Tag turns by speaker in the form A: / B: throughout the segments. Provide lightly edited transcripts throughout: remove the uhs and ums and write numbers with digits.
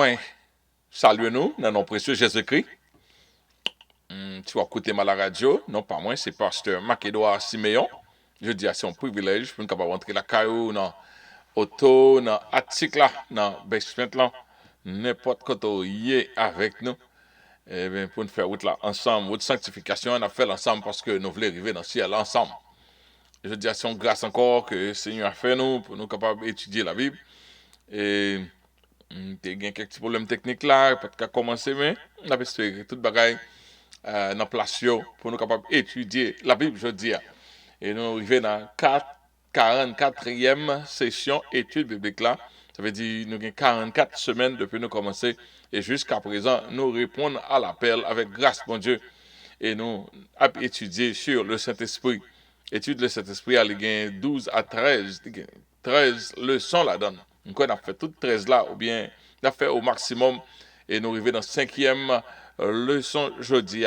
A: Moi, salut nous, dans nos précieux Jésus-Christ. Tu vas écouter à la radio, non pas moi, c'est pasteur Marc-Edouard Siméon. Je dis à c'est un privilège pour nous capable rentrer la caillou dans auto, dans attic là, dans basement là, n'importe quoi y est avec nous. Et bien, pour nous faire route là ensemble, route sanctification, on a fait ensemble parce que nous voulons arriver dans le ciel ensemble. Je dis à son grâce encore que le Seigneur a fait nous pour nous capables d'étudier la Bible. Et t'as eu quelques petits problèmes techniques là, peut-être qu'à commencer, mais on a espéré tout bagaille dans place pour nous capables d'étudier la Bible, je dis. Et nous arrivons dans la 44e session étude biblique là. Ça veut dire nous avons 44 semaines depuis nous commencer. Et jusqu'à présent, nous répondons à l'appel avec grâce, mon Dieu. Et nous avons étudié sur le Saint-Esprit. Étude le Saint-Esprit, il y a 12 à 13, 13 leçons là-dedans. Donc, on a fait toutes 13 là, ou bien on a fait au maximum. Et nous arrivons dans la 5e leçon jeudi.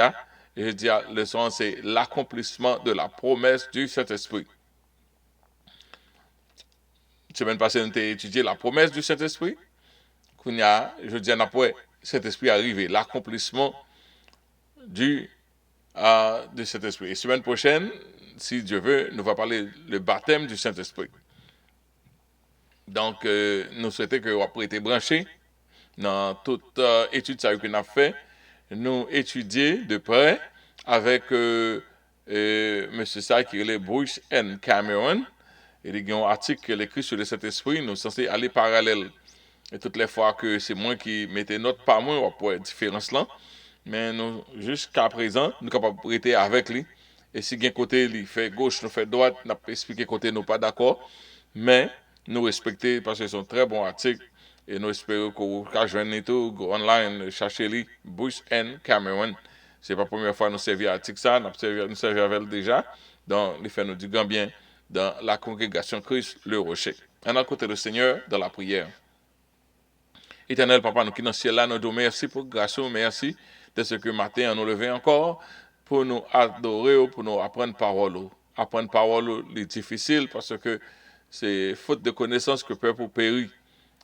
A: Et jeudi, leçon, c'est l'accomplissement de la promesse du Saint-Esprit. Semaine passée, nous avons étudié la promesse du Saint-Esprit. Jeudi, après, Saint-Esprit arrivé, l'accomplissement du Saint-Esprit. Et semaine prochaine, si Dieu veut, nous va parler le baptême du Saint-Esprit. Donc, nous souhaitons que vous après été branchés dans toute étude qu'on a fait, nous étudier de près avec M. Sai qui est Bruce N. Cameron. Il y a un article qu'il écrit sur le Saint-Esprit, nous sommes censés aller parallèle. Et toutes les fois que c'est moi qui mettais note par moi, on va pouvoir différence là. Mais nous, jusqu'à présent, nous sommes capables de prêter avec lui. Et si un côté, il fait gauche, nous fait droite, nous expliqué côté, nous pas d'accord. Mais nous respecter parce que c'est un très bon article. Et nous espérons que vous joignez tout, online, chercher lui, Bruce N. Cameron. C'est pas la première fois que nous servons article ça, nous servons avec déjà. Donc, il fait nous du grand bien dans la congrégation Christ le Rocher. On a côté le Seigneur dans la prière. Éternel Papa, nous qui dans le ciel là, nous disons merci pour grâce, merci de ce que matin on nous levé encore pour nous adorer, pour nous apprendre parole. Apprendre parole est difficile parce que c'est faute de connaissance que peuple périt.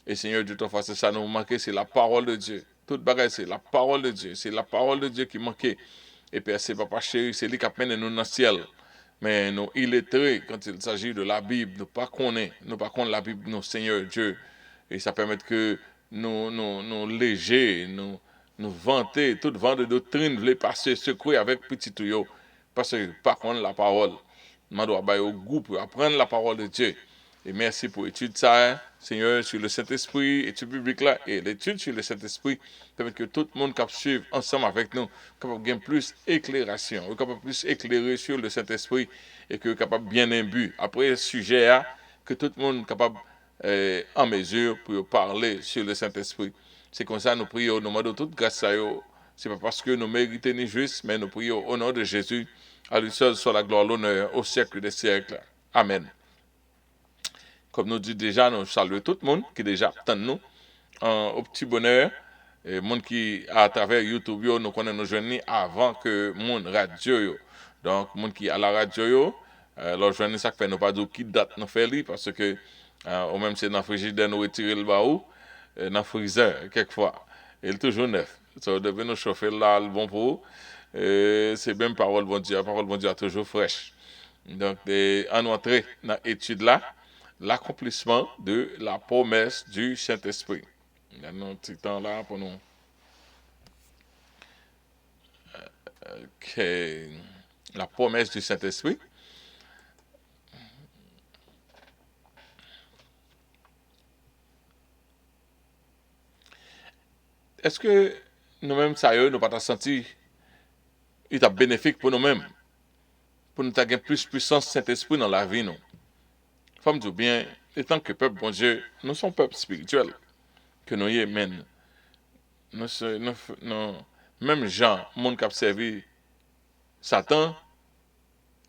A: Et Seigneur Dieu, ton face, ça nous manque, c'est la parole de Dieu. Toute bagaille, c'est la parole de Dieu. C'est la parole de Dieu qui manquait. Et Père, c'est Papa chéri, c'est lui qui amène nous dans le ciel. Mais nous illettrés, quand il s'agit de la Bible, nous pas connaître la Bible, nous, Seigneur Dieu. Et ça permet que nous légers, nous vanter, toute vent de doctrine, voulait passer secouer avec petit tuyau. Parce que par contre, la parole, nous doit avoir au goût pour apprendre la parole de Dieu. Et merci pour l'étude ça, Seigneur, sur le Saint-Esprit, étude biblique là, et l'étude sur le Saint-Esprit, permet que tout le monde capable suivre ensemble avec nous, capable gagner plus éclairation, capable plus éclairer sur le Saint-Esprit, et que capable bien imbu. Après le sujet, que tout le monde capable en mesure pour parler sur le Saint-Esprit. C'est comme ça nous prions, nous demandons toute grâce à eux. Ce n'est pas parce que nous méritons ni juste, mais nous prions au nom de Jésus. À lui seul soit la gloire, l'honneur au siècle des siècles. Amen. Comme nous dit déjà, nous saluons tout le monde qui déjà attend nous au petit bonheur. Et monde qui à travers YouTube nous connaît nous joindre avant que monde radio. Donc monde qui à la radio leur joindre ça fait nous pas dire qui date nous fait lui parce que ou même c'est dans le frigidaire nous retirer le baou dans le freezer quelquefois. Il est toujours neuf. Ça devait nous chauffer là le bon pour c'est même parole bon Dieu, la parole bon Dieu est toujours fraîche. Donc en entrée dans l'étude là, l'accomplissement de la promesse du Saint-Esprit. Il y a un petit temps là pour nous. La promesse du Saint-Esprit. Est-ce que nous-mêmes, ça y est, nous pas senti il est bénéfique pour nous-mêmes, pour nous avoir plus de puissance Saint-Esprit dans la vie, nous. Faut me dire bien, étant que peuple, bon Dieu, nous sommes peuple spirituel, que nous y mène. Même Jean, monde qui a servi Satan,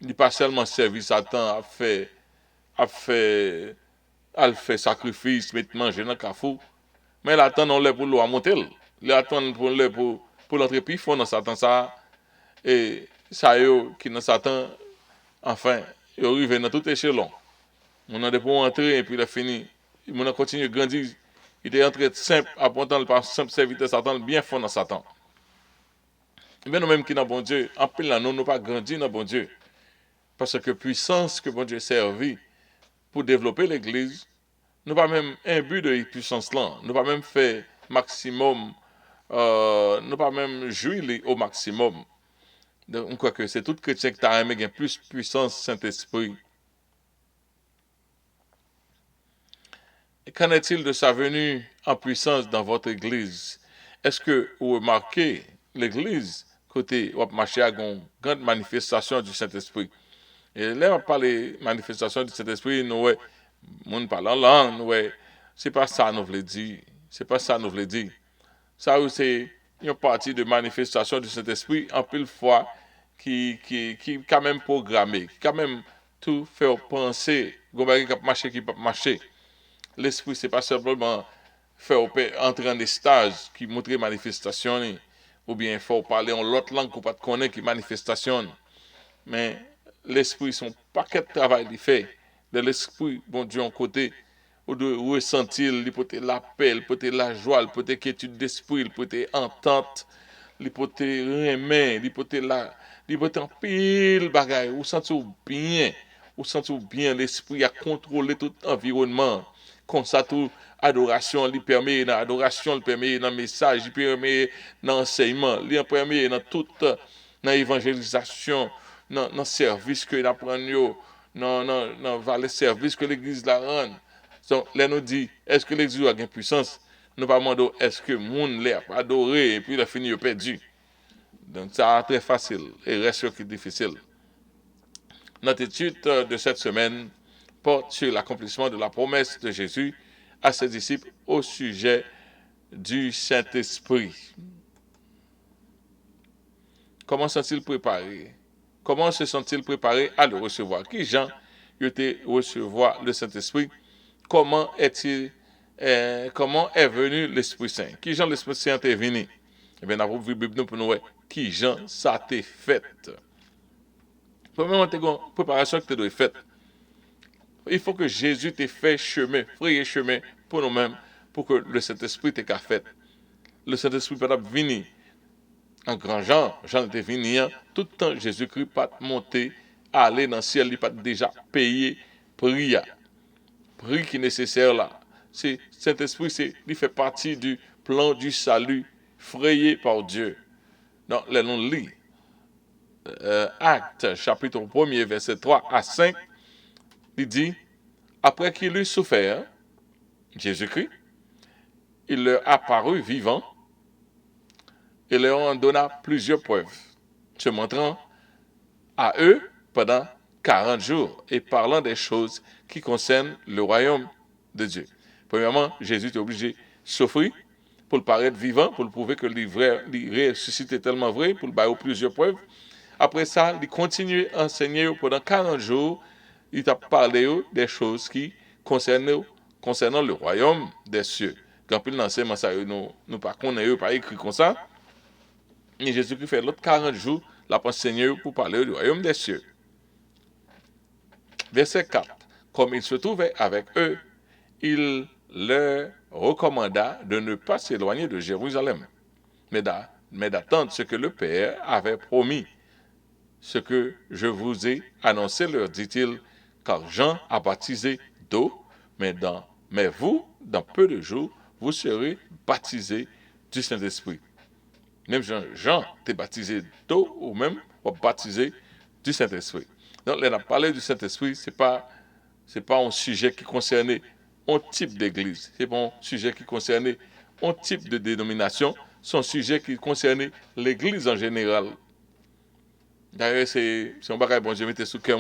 A: il n'est pas seulement servi Satan à faire sacrifice, mettre manger dans le cafou, mais il attend on pour l'eau à monter. Il attend pour l'entrer puis fond dans Satan ça et ça yo qui dans Satan enfin, il arrive dans tout échelon. On a des pour entrer et puis il a fini. On a continué à grandir Il est entré simple, apportant par simple serviteur Satan, bien fond dans Satan. Et bien nous-mêmes qui dans bon Dieu, en pile là, nous pas grandi dans bon Dieu. Parce que puissance que bon Dieu servi pour développer l'église, nous pas même un but de puissance là. Nous pas même fait maximum, nous pas même jouir au maximum. Donc, on croit que c'est tout chrétien qui a aimé plus puissance Saint-Esprit. Et qu'en est-il de sa venue en puissance dans votre église? Est-ce que vous remarquez l'église côté où marché à une grande manifestation du Saint-Esprit? Et là, on parle de manifestation du Saint-Esprit, nous, ouais, monde parle en langue, nous, ouais, c'est pas ça nous voulons dire. C'est pas ça nous voulons dire. Ça, c'est une partie de manifestation du Saint-Esprit, en pile fois, qui quand même programmé, qui quand même tout fait penser, qui peut marcher. L'esprit, c'est pas simplement faire entrer en des stages qui montrent manifestation, ou bien il faut parler en l'autre langue qu'on pas connaître qui manifestation. Mais l'esprit, son paquet de travail il fait. De l'esprit, bon Dieu, en côté, ou de ressentir, il peut être la paix, il peut être la joie, il peut être quiétude d'esprit, il peut être entente, il peut être remède, il peut être la, il peut être en pile bagaille, ou sentir bien l'esprit à contrôler tout environnement. Comme ça, tout adoration, il permet dans l'adoration, il permet dans le message, il permet dans l'enseignement, il permet dans toute dans l'évangélisation, dans le service que nous apprenons, dans le service que l'Église la rend. Donc, là, nous dit, est-ce que l'Église a une puissance? Nous pas demander, est-ce que le monde l'a adoré et puis il a fini perdu? Donc, ça très facile et reste qui difficile. Notre étude de cette semaine porte sur l'accomplissement de la promesse de Jésus à ses disciples au sujet du Saint-Esprit. Comment sont-ils préparés? Comment se sont-ils préparés à le recevoir? Qui Jean était recevoir le Saint-Esprit? Comment est-il, comment est venu l'Esprit Saint? Qui Jean l'Esprit Saint est venu? Eh bien, dans la Bible, pour nous voir qui Jean ça a été fait. Premièrement, tu as une préparation qui doit être faite. Il faut que Jésus t'ait fait chemin, frayer chemin pour nous-mêmes, pour que le Saint-Esprit t'ait fait. Le Saint-Esprit peut être venu en grand Jean était venu, tout le temps Jésus-Christ pas monter, aller dans le ciel, il pas déjà payé prix qui est nécessaire là. C'est Saint-Esprit, il fait partie du plan du salut frayé par Dieu. Donc, là, on lit Actes, chapitre 1er, verset 3 à 5, il dit, après qu'il eut souffert, Jésus-Christ, il leur apparut vivant et leur en donna plusieurs preuves, se montrant à eux pendant 40 jours et parlant des choses qui concernent le royaume de Dieu. Premièrement, Jésus est obligé de souffrir pour le paraître vivant, pour le prouver que le ressuscité est tellement vrai, pour le bailler plusieurs preuves. Après ça, il continue à enseigner pendant 40 jours, il a parlé des choses qui concernent le royaume des cieux. Quand il l'enseignement, ça, nous pas connaissons pas écrit comme ça. Et Jésus-Christ fait l'autre 40 jours, l'a enseigné pour parler du royaume des cieux. Verset 4. Comme il se trouvait avec eux, il leur recommanda de ne pas s'éloigner de Jérusalem, mais d'attendre ce que le Père avait promis. Ce que je vous ai annoncé, leur dit-il, car Jean a baptisé d'eau, mais vous, dans peu de jours, vous serez baptisés du Saint-Esprit. Même Jean t'est baptisé d'eau ou même baptisé du Saint-Esprit. Donc, là, on a parlé du Saint-Esprit, c'est pas un sujet qui concernait un type d'église, c'est pas un sujet qui concernait un type de dénomination, c'est un sujet qui concernait l'église en général. D'ailleurs, c'est un bagage bon, je mettais sous cœur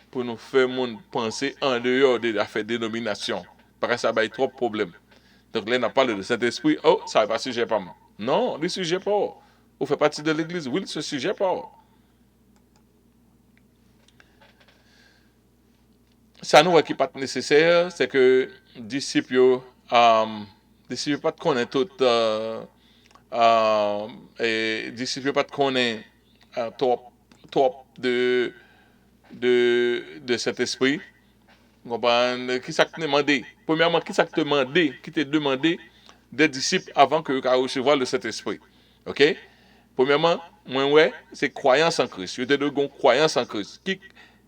A: pour nous faire penser en dehors de la dénomination. Parce que ça va être trop de problèmes. Donc là, on a parlé de Saint-Esprit, oh, ça va pas sujet pas moi. Non, le sujet pas. Vous faites partie de l'église, oui, ce sujet pas. Ça nous qui pas nécessaire, c'est que les disciples pas connaissent tout et disciples pas connaissent trop de cet esprit. Qui ça te demandé? Premièrement, qui ça te demandé, qui t'a demandé des disciples avant que tu recevoir le Saint-Esprit? OK? Premièrement, moi, ouais, c'est croyance en Christ. Je te donne croyance en Christ.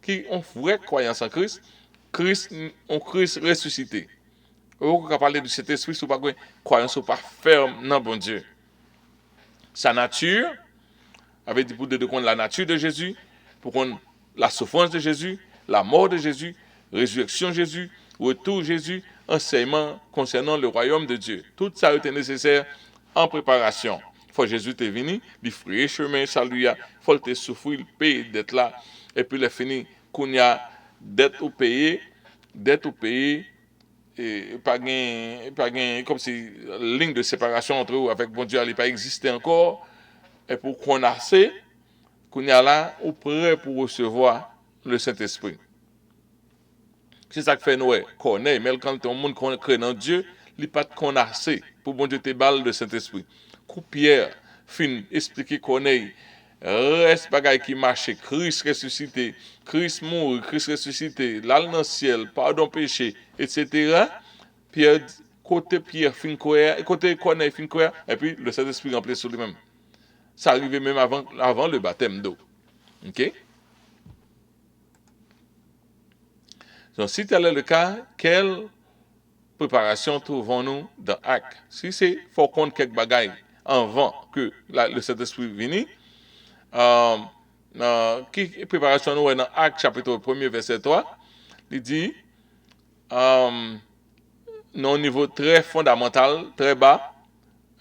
A: Qui ont vraie croyance en Christ? Christ ressuscité. Ou quand parler du Saint-Esprit, c'est pas croyance ou pas ferme, non, bon Dieu. Sa nature, avait dit pour de connaître la nature de Jésus, pour connaître la souffrance de Jésus, la mort de Jésus, résurrection de Jésus, retour de Jésus, enseignement concernant le royaume de Dieu. Tout ça était nécessaire en préparation. Faut Jésus est venu, il fraye chemin, salut, faut te souffrir, le payer d'être là, et puis il fini, qu'on y a d'être payé, et pas gain, comme si ligne de séparation entre eux avec bon Dieu n'allait pas exister encore, et pour qu'on a assez, qu'on y a là, ou prêt pour recevoir le Saint-Esprit. C'est ça que fait Noé, connaît, mais quand tout le monde crée dans Dieu, il n'y a pas de qu'on a assez pour bon Dieu te balle le Saint-Esprit. Coup Pierre, fin, expliquer connaît, reste bagaille qui marche, Christ ressuscité, Christ mort, Christ ressuscité, l'al dans le ciel, pardon péché, etc. Pierre, côté Pierre, fin croire, côté connaît, fin croire, et puis le Saint-Esprit remplit sur lui-même. Ça arrivait même avant le baptême d'eau. OK? Donc, si tel est le cas, quelle préparation trouvons-nous dans Actes? Si c'est, faut compte quelques bagailles avant que le Saint-Esprit vienne. Qui préparation nous dans Actes chapitre 1er verset 3, il dit, non, au niveau très fondamental, très bas,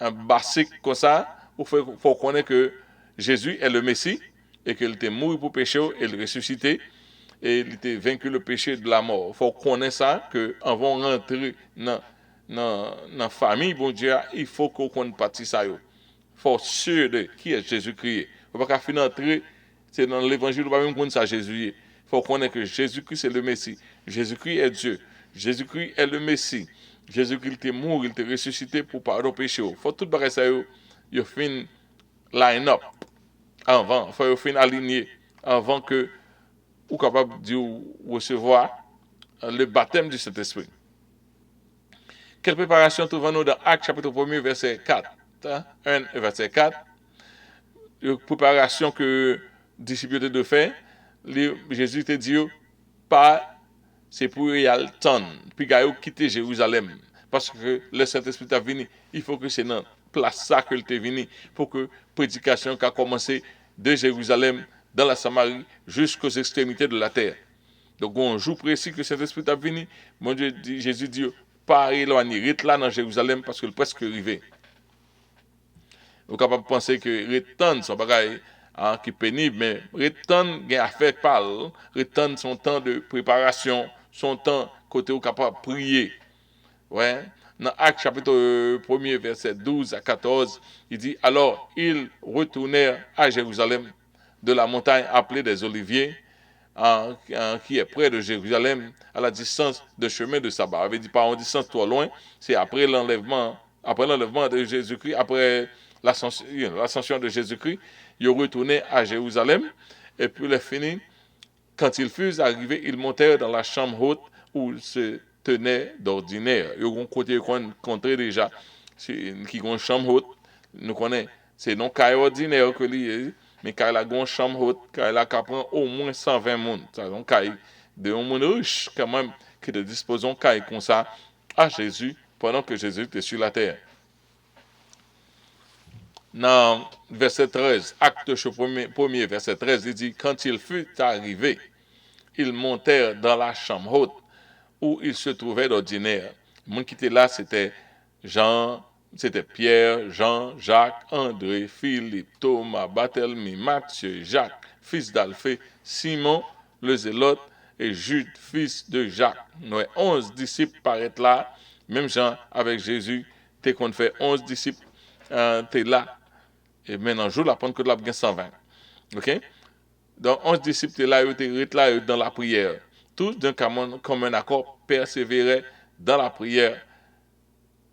A: un basique comme ça, il faut connaître que Jésus est le Messie et qu'il était mort pour péché et il ressuscité et il était vaincu le péché de la mort. Il faut connaître ça, que avant de rentrer dans la famille, bon Dieu, il faut qu'on connaisse partie ça. Il faut sûr de qui est Jésus-Christ. Il ne faut pas finir entrer, c'est dans l'évangile, on ne va même connaître ça Jésus. Il faut connaître que Jésus-Christ est le Messie. Jésus-Christ est Dieu. Jésus-Christ est le Messie. Jésus-Christ est mort, il est ressuscité pour pardon péché. Il faut tout barrer ça, il faut line up avant, il faut fin aligner avant que ou capable de recevoir le baptême du Saint-Esprit. Quelle préparation trouvons-nous dans Actes chapitre 1er verset 4, 1 et verset 4. La préparation que les disciples de faire, Jésus te dit pas c'est pour y aller temps, puis gagne quitter Jérusalem parce que le Saint-Esprit est venu, il faut que c'est dans place ça que est venu pour que prédication qui a commencé de Jérusalem dans la Samarie jusqu'aux extrémités de la terre. Donc, un jour précis que le Saint-Esprit est venu, mon Dieu, Jésus dit, pas éloigner, reste là dans Jérusalem parce que le presque arrivé. Vous êtes capable de penser que retenir son bagage qui est pénible, mais retenir a affaire parle, retenir son temps de préparation, son temps côté où capable de prier. Ouais. Dans Actes chapitre 1er, verset 12 à 14, il dit, alors ils retournèrent à Jérusalem de la montagne appelée des Oliviers, qui est près de Jérusalem, à la distance de chemin de sabbat. Il avait dit pas en distance trop loin, c'est après l'enlèvement de Jésus-Christ, après l'ascension de Jésus-Christ, ils retournaient à Jérusalem, et puis les finis, quand ils furent arrivés, ils montèrent dans la chambre haute où ils se tenaient d'ordinaire. Ils ont côté rencontré déjà, qui ont une chambre haute, nous connaissons, c'est non cas ordinaire que lui, mais quand il a une chambre haute, quand il a prend au moins 120 personnes, c'est donc de un monde riche quand même, qui te disposons comme ça à Jésus, pendant que Jésus était sur la terre. Dans verset 13, acte 1er, verset 13, il dit, quand il fut arrivé, ils montèrent dans la chambre haute où ils se trouvaient d'ordinaire. Le monde qui était là, c'était Pierre, Jean, Jacques, André, Philippe, Thomas, Barthélemy, Matthieu, Jacques, fils d'Alphée, Simon, le Zélote, et Jude, fils de Jacques. Nous 11 disciples paraissent là, même Jean avec Jésus, t'es qu'on fait 11 disciples, t'es là. Et maintenant, jour la Pentecôte, là, il y a 120. OK? Donc, 11 disciples étaient là, ils étaient là dans la prière. Tous d'un commun accord persévéraient dans la prière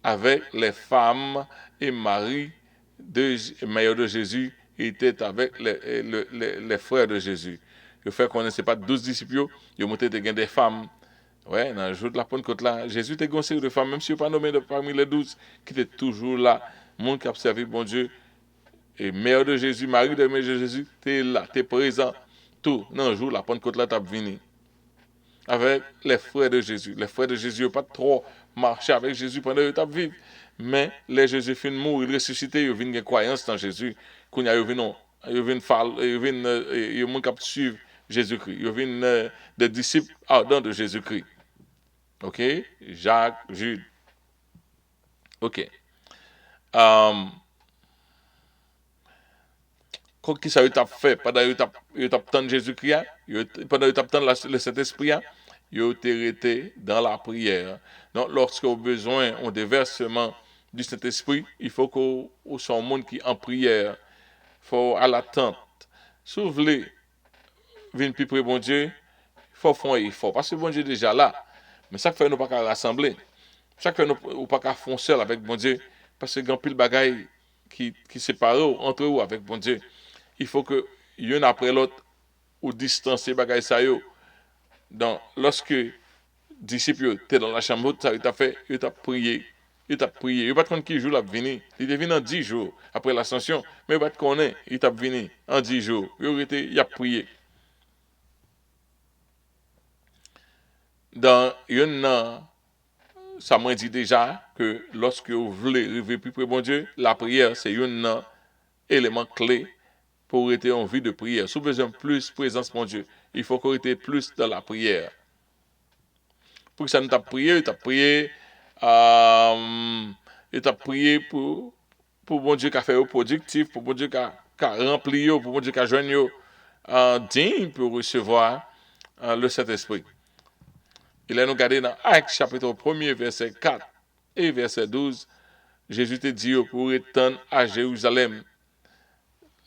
A: avec les femmes et Marie, mère de Jésus, était avec les frères de Jésus. Le fait qu'on ne sait pas 12 disciples, ils ont monté des femmes Ouais, dans le jour de la Pentecôte là, Jésus était conseillé de femmes, même si il n'est pas nommé parmi les 12, qui étaient toujours là. Monde qui a servi bon Dieu. Et mère de Jésus, Marie de Jésus, t'es là, t'es présent. Tout, dans le jour de la Pentecôte là, t'as venu. Avec les frères de Jésus. Les frères de Jésus n'ont pas trop marché avec Jésus pendant le temps vivre. Mais les Jésus fin mourir, ressuscité, ils ont une croyance dans Jésus. Quand ils viennent suivre Jésus-Christ. Ils viennent des disciples ardents de Jésus-Christ. OK? Jacques, Jude. OK. Um, Qu'est-ce que ça t'a fait pendant que tu as Jésus-Christ, pendant que tu as le Saint-Esprit, ils été dans la prière. Donc, lorsque vous avez besoin d'un déversement du Saint-Esprit, il faut qu'on soit un monde qui est en prière. Il faut à l'attente. Si vous voulez venir plus près de bon Dieu, il faut faire un effort. Parce que bon Dieu est déjà là. Mais ça fait nous pas rassembler. Chaque fois, nous pas faire seul avec bon Dieu. Parce que il y a pile de bagailles qui séparent entre vous avec bon Dieu. Il faut que l'un après l'autre ou distancer bagaille ça yo. Donc lorsque disciple étaient dans la chambre, ça il fait, il t'a prié, il t'a prié. Il pas de qui jour l'a venu. Il est venu en 10 jours après l'ascension, mais il pas de connaître, il t'a venu en 10 jours. Il a prié. Dans une ça m'a dit déjà que lorsque vous voulez arriver plus près de bon Dieu, la prière c'est un élément clé pour être en vie de prière. Si vous besoin plus de présence, mon Dieu, il faut qu'on ait plus dans la prière. Pour que ça nous t'a prié, il t'a prié pour bon Dieu qui a fait au productif, pour bon Dieu qui a rempli, pour bon Dieu qui a joint digne pour recevoir le Saint-Esprit. Il a nous gardé dans Actes chapitre 1 verset 4 et verset 12. Jésus te dit pour étendre à Jérusalem.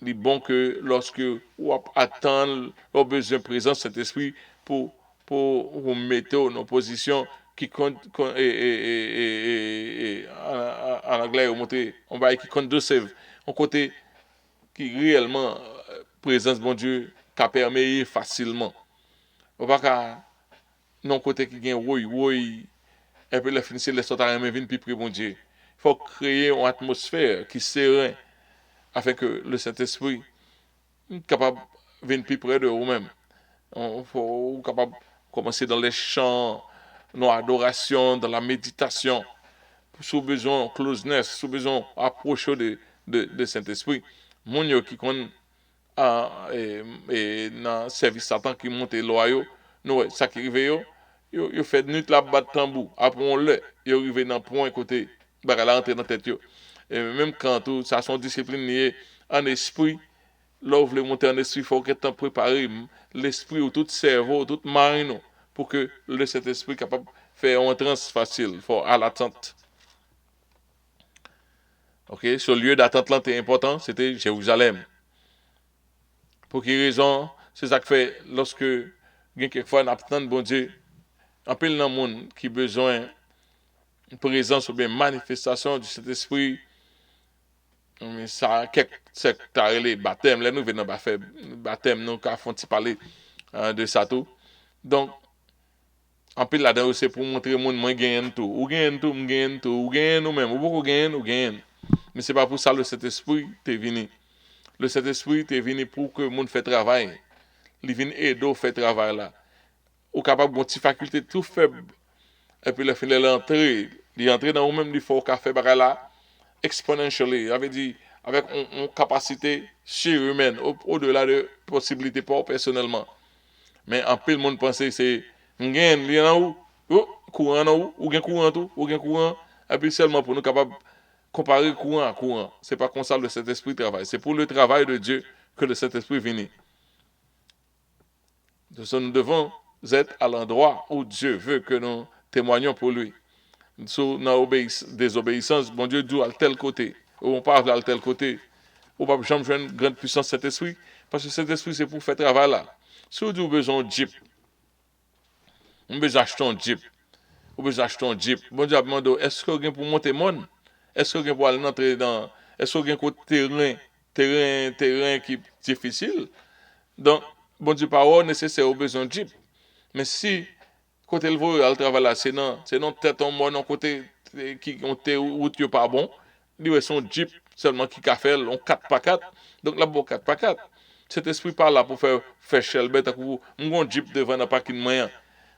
A: Il est bon que lorsque vous attendez, vous avez besoin de présence de Saint-Esprit pour vous mettre en position qui compte, en anglais, on va qui conducive, un côté qui réellement présence bon Dieu qui permet facilement. On va pas non côté qui gagne oui et puis le finir les sortir à venir plus près bon Dieu. Il faut créer une atmosphère qui sereine afin que le Saint-Esprit soit capable de venir plus près de vous-même. Il faut capable commencer dans les chants, dans l'adoration, dans la méditation. Sous besoin de closeness, sous besoin d'approcher de Saint-Esprit. Mon qui connaît dans le service Satan qui monte loyaux, nous, ça qui arrive, yo fait nuit la battre tambour. Après on le, yo arrive dans point côté, bah la rentrer dans tête yo. Et même quand tout ça son discipline liée en esprit, là vous voulez monter en esprit, il faut que tu préparé l'esprit ou tout cerveau, tout marine pour que le Saint-Esprit capable de faire un trans facile, il faut à l'attente. OK, ce lieu d'attente là était important, c'était Jérusalem. Pour quelle raison? C'est ça que fait lorsque quelquefois on attend bon Dieu, en pile dans le monde qui a besoin de présence ou bien manifestation du Saint-Esprit, mais ça quelques secteurs les baptêmes, là nous venons pas faire baptême nous quand font parler de ça tout. Donc en pile là-dedans c'est pour montrer au monde moi gagne tout, ou gagne tout, gagne tout, ou gagne nous même, ou beaucoup gagne, ou gagne. Mais c'est pas pour ça le Saint-Esprit t'est venu. Le Saint-Esprit est venu pour que le monde fait travail. Il vient aider à faire travail là. Ou capable de une faculté tout faible. Et puis le fin l'entrée, il entre dans vous-même, il faut faire faire là exponentially. Ça veut dire avec une capacité surhumaine, au-delà de possibilités pour personnellement. Mais en peu le monde pense que c'est un gain, il y en a où, courant en où, ou gain courant tout, ou gain courant. Et puis seulement pour nous capables comparer courant à courant. C'est pas comme ça le Saint-Esprit travaille. C'est pour le travail de Dieu que le Saint-Esprit vient. Nous devons être à l'endroit où Dieu veut que nous témoignons pour lui. Sur la désobéissance, bon Dieu dit à tel côté, ou on parle à tel côté, ou pas jamais jouer une grande puissance cet esprit, parce que cet esprit c'est pour faire travail là. Si vous avez besoin de Jeep, vous avez besoin d'acheter un Jeep, vous avez besoin d'acheter un Jeep, bon Dieu demande, est-ce que vous avez pour monter monde? Est-ce que vous avez pour aller entrer dans, est-ce que vous avez un terrain qui est difficile? Donc, bon Dieu, pas nécessaire, vous avez besoin de Jeep. Mais si Côté le voyage, le travail là, c'est non tête en moi, non côté qui ont été route pas bon. Lui, son Jeep seulement qui a fait on 4x4. Donc là, bon 4x4. Cet esprit pas là pour faire chelbet, mon Jeep devant n'a pas qu'une moyen.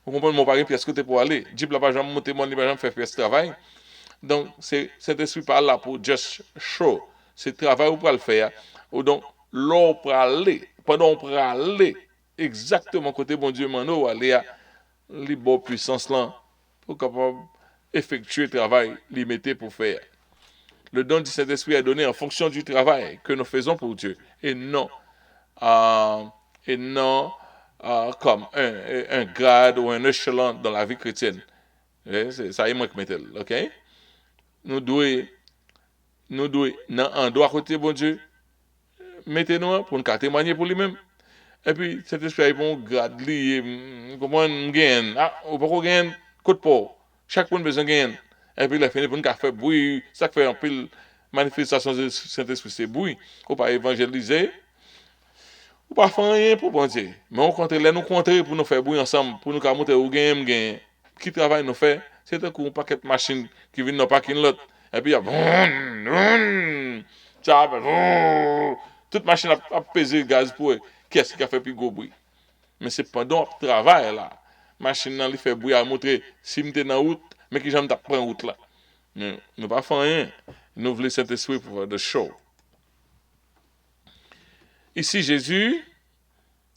A: Vous comprenez, mon pari, pièce côté pour aller. Jeep là, pas jamais monter, mon pas jamais faire pièce travail. Donc, cet esprit pas là pour just show. C'est travail ou pour le faire. Ou donc, l'on pour aller, pendant pour aller, exactement côté bon Dieu, mon aller à les bonnes puissances là, pour capable effectuer le travail limité pour faire. Le don du Saint-Esprit est donné en fonction du travail que nous faisons pour Dieu, et non, euh, et non comme un grade ou un échelon dans la vie chrétienne. C'est ça, il manque mettre, ok? Nous devons, en droit côté bon Dieu, mettez-nous pour nous témoigner pour lui-même. Et puis, cet esprit est bon grade lié, comment on gagne, ou pas qu'on gagne, coup de peau. Chaque monde a besoin de gagner. Et puis, il a fini pour nous faire bruit, ça fait un peu manifestation de Saint-Esprit, c'est bruit. Ou pas évangéliser, ou pas faire rien pour bon Dieu. Mais on compte, nous compter pour nous faire bruit ensemble, pour nous monter ou gagner. Qui travaille nous fait, c'est un coup, un paquet de machines qui viennent dans le parking lot. Et puis, il y a toute machine a pesé gaz pour eux. Qu'est-ce qui a fait plus gros bruit? Mais c'est pendant le travail là. Machine là, il fait bruit à montrer si je suis dans la route, mais qui j'aime prendre route là. Nous pas faire rien. Nous voulons cet esprit pour faire de show. Ici, Jésus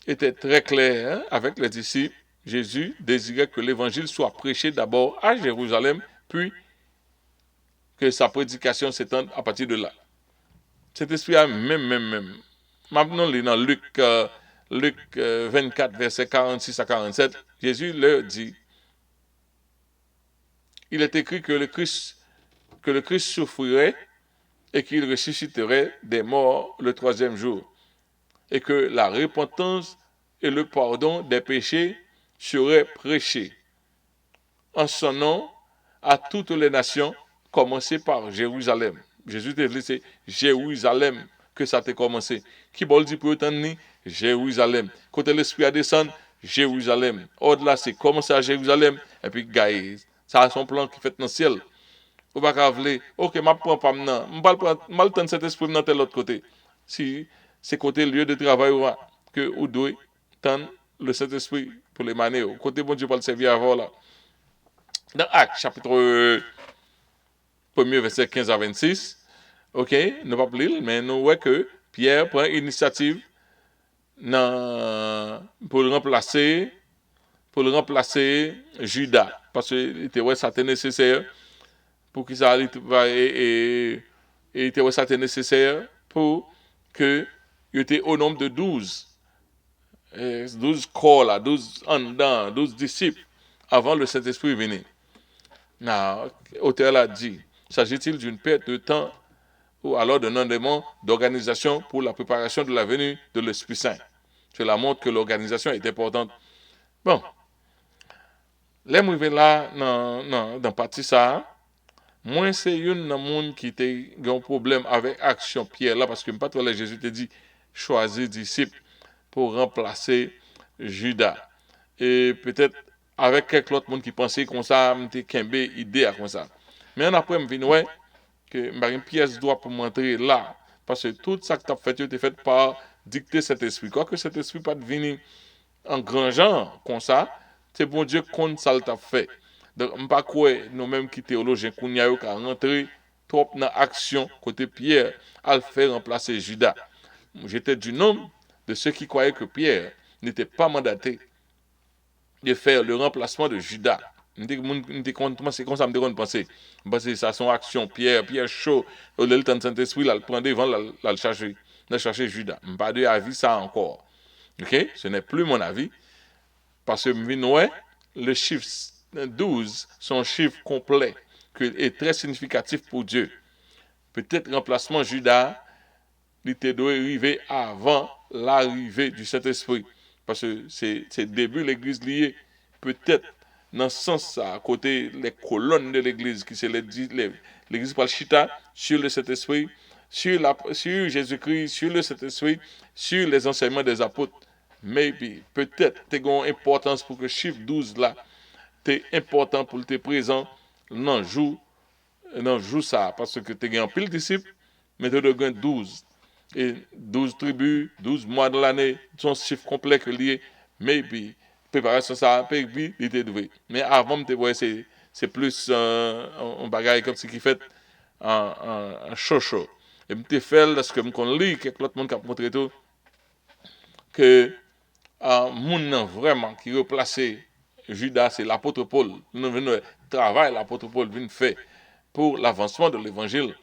A: était très clair avec les disciples. Jésus désirait que l'évangile soit prêché d'abord à Jérusalem, puis que sa prédication s'étende à partir de là. Cet esprit a même. Maintenant, dans Luc 24, verset 46 à 47, Jésus leur dit, il est écrit que le Christ souffrirait et qu'il ressusciterait des morts le troisième jour, et que la repentance et le pardon des péchés seraient prêchés en son nom à toutes les nations, commencé par Jérusalem. Jésus te dit, c'est Jérusalem que ça a commencé. Qui bol dit pour autant ni Jérusalem. Quand l'esprit a descendu, Jérusalem. Au-delà, c'est commencé à Jérusalem, et puis, gars, ça a son plan qui fait dans le ciel. Ou pas qu'à vouloir, ok, je ne prends pas maintenant, je ne vais pas cet esprit dans l'autre côté. Si c'est côté lieu de travail que vous devez tendre le Saint-Esprit pour les maner. Côté bon Dieu, pour le servir avant là. Dans Actes, chapitre 1er, verset 15 à 26, ok, nous ne pas lire, mais nous voyons que Pierre prend l'initiative pour le remplacer Judas. Parce que ça était nécessaire pour qu'il ça et ça était nécessaire pour que il était au nombre de 12. 12 corps là, 12 en dedans, 12 disciples avant le Saint-Esprit venir. L'auteur a dit, s'agit-il d'une perte de temps ou alors d'un amendement d'organisation pour la préparation de la venue de l'Esprit Saint? Cela montre que l'organisation est importante. Bon, les mouvements là, dans partie ça, moi c'est une dans monde qui a un problème avec action Pierre là, parce que pas toi Jésus te dit, choisis disciples pour remplacer Judas. Et peut-être avec quelques autres monde qui pensaient comme ça, m'était kembe idée comme ça. Mais après me vinn ouais que m'a une pièce droit pour montrer là parce que tout ça que tu as fait tu fait par dicter cet esprit. Quoi que cet esprit pas venir en grand genre comme ça, c'est bon Dieu qu'on ça t'a fait. Donc m'pas quoi nous-mêmes qui théologiens qu'on y a eu qu'à rentrer trop dans action côté Pierre à le faire remplacer Judas. J'étais du nombre de ceux qui croyaient que Pierre n'était pas mandaté de faire le remplacement de Judas. C'est comme ça, me penser. Parce que ça, son action, Pierre chaud, le temps de Saint-Esprit, il prend devant, il chercher Judas. Je pas de avis ça encore. Ok? Ce n'est plus mon avis. Parce que le chiffre 12, son chiffre complet, est très significatif pour Dieu. Peut-être remplacement Judas, il doit arriver avant l'arrivée du Saint-Esprit. Parce que c'est le début de l'église liée. Peut-être dans ce sens à côté les colonnes de l'église, qui c'est l'église par le chita, sur le Saint-Esprit, sur Jésus-Christ, sur le Saint-Esprit, sur les enseignements des apôtres. Maybe, peut-être, c'est une importance pour que le chiffre 12 là t'es important pour te présent dans jour ça parce que tu as un pile disciples mais tu as 12 et 12 tribus 12 mois de l'année son chiffre complet que lié maybe préparation ça maybe il était doué mais avant te voir c'est plus un bagage comme ce qui fait un show et me fait parce que me qu'on lit quelque autre monde qui a montré tout que moun vraiment qui replacé Judas c'est l'apôtre Paul nous venons travail l'apôtre Paul vient fait pour l'avancement de l'évangile.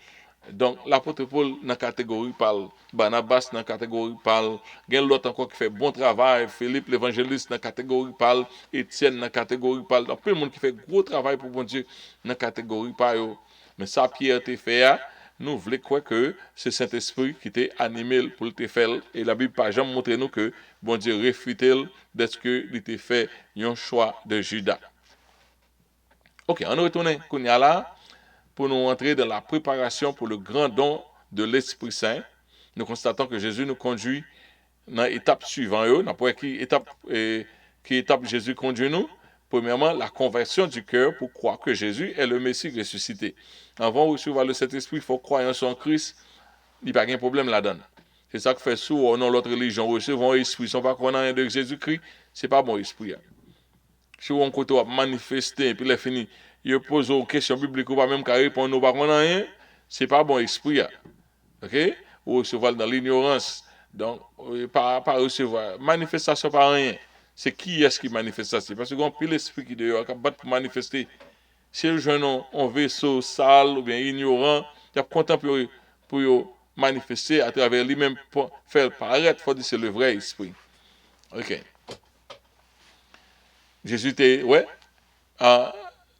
A: Donc, l'apôtre Paul, dans la catégorie parle, Barnabas, dans la catégorie parle, il y a l'autre encore qui fait bon travail, Philippe, l'évangéliste, dans la catégorie parle, Étienne, dans la catégorie parle, donc, tout le monde qui fait gros travail pour bon Dieu, dans la catégorie parle. Mais ça, Pierre te fait, nous voulons croire que c'est Saint-Esprit qui t'a animé pour te faire, et la Bible n'a jamais montré nous que bon Dieu réfute d'être que il t'a fait un choix de Judas. Ok, on retourne, qu'on y a là. Pour nous entrer dans la préparation pour le grand don de l'Esprit Saint, nous constatons que Jésus nous conduit dans l'étape suivante. Nous avons qui étape Jésus conduit nous. Premièrement, la conversion du cœur pour croire que Jésus est le Messie ressuscité. Avant de recevoir le Saint-Esprit, il faut croire en son Christ. Il n'y a pas de problème là-dedans. C'est ça que fait souvent dans l'autre religion. Recevons l'Esprit, si on ne pas croire de Jésus-Christ, ce n'est pas bon esprit. Si on côté manifester et puis il est fini, il pose une question biblique ou pas même qu'à répondre nous pas rien, c'est pas bon esprit. OK? Ou recevoir dans l'ignorance. Donc pas recevoir manifestation par rien. C'est qui est-ce qui manifeste ça? Parce que quand pile l'esprit qui dehors capable pour manifester. Si le jeune un vaisseau sale ou bien ignorant, il est content pour manifester à travers lui-même pour faire paraître faut dire c'est le vrai esprit. OK. Jésus était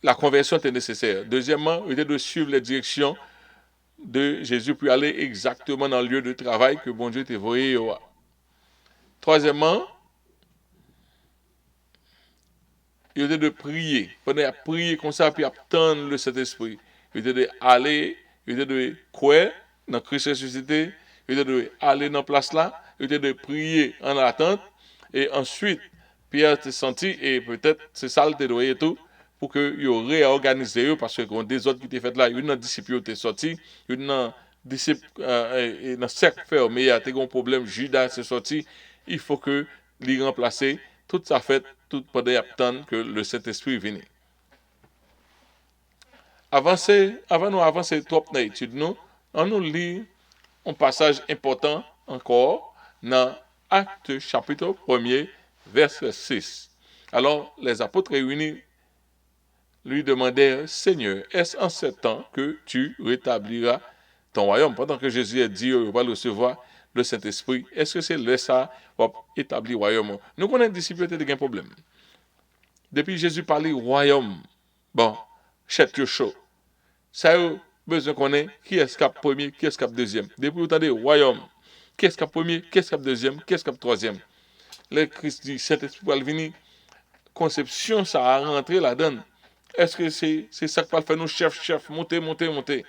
A: la conversion était nécessaire. Deuxièmement, il était de suivre les directions de Jésus pour aller exactement dans le lieu de travail que bon Dieu t'a envoyé. Troisièmement, il était de prier. Pendant à prier comme ça, puis attendre le Saint-Esprit. Il était d'aller, il était de croire dans Christ ressuscité, il était d'aller dans la place là, il était de prier en attente, et ensuite, Pierre s'est senti, et peut-être c'est ça le tédoyer et tout, pour que vous réorganisez parce que quand des autres qui étaient fait là, une disciple qui est sorti, une disciple dans cercle fermé, il y a un problème, Judas est sorti, il faut que l'y remplacer, tout ça fait, tout pendant attendre que le Saint-Esprit vienne. Avant nous avancer trop dans l'étude, on nous lit un passage important encore dans Actes chapitre 1er, verset 6. Alors, les apôtres réunis lui demandèrent, Seigneur, est-ce en ce temps que tu rétabliras ton royaume? Pendant que Jésus a dit, il va recevoir le Saint-Esprit, est-ce que c'est là ça va établir le royaume? Nous connaissons les disciples qui ont un problème. Depuis Jésus parlait royaume, bon, chèque chaud. Ça a besoin qu'on ait qui est-ce qui a premier, qui est-ce qui a deuxième. Depuis vous entendez royaume, qui est-ce qui a premier, qui est-ce qui a deuxième, qui est-ce qui a troisième. Le Christ dit, Saint-Esprit va venir, conception, ça a rentré là-dedans. Est-ce que c'est ça qui va faire nous chef, monter?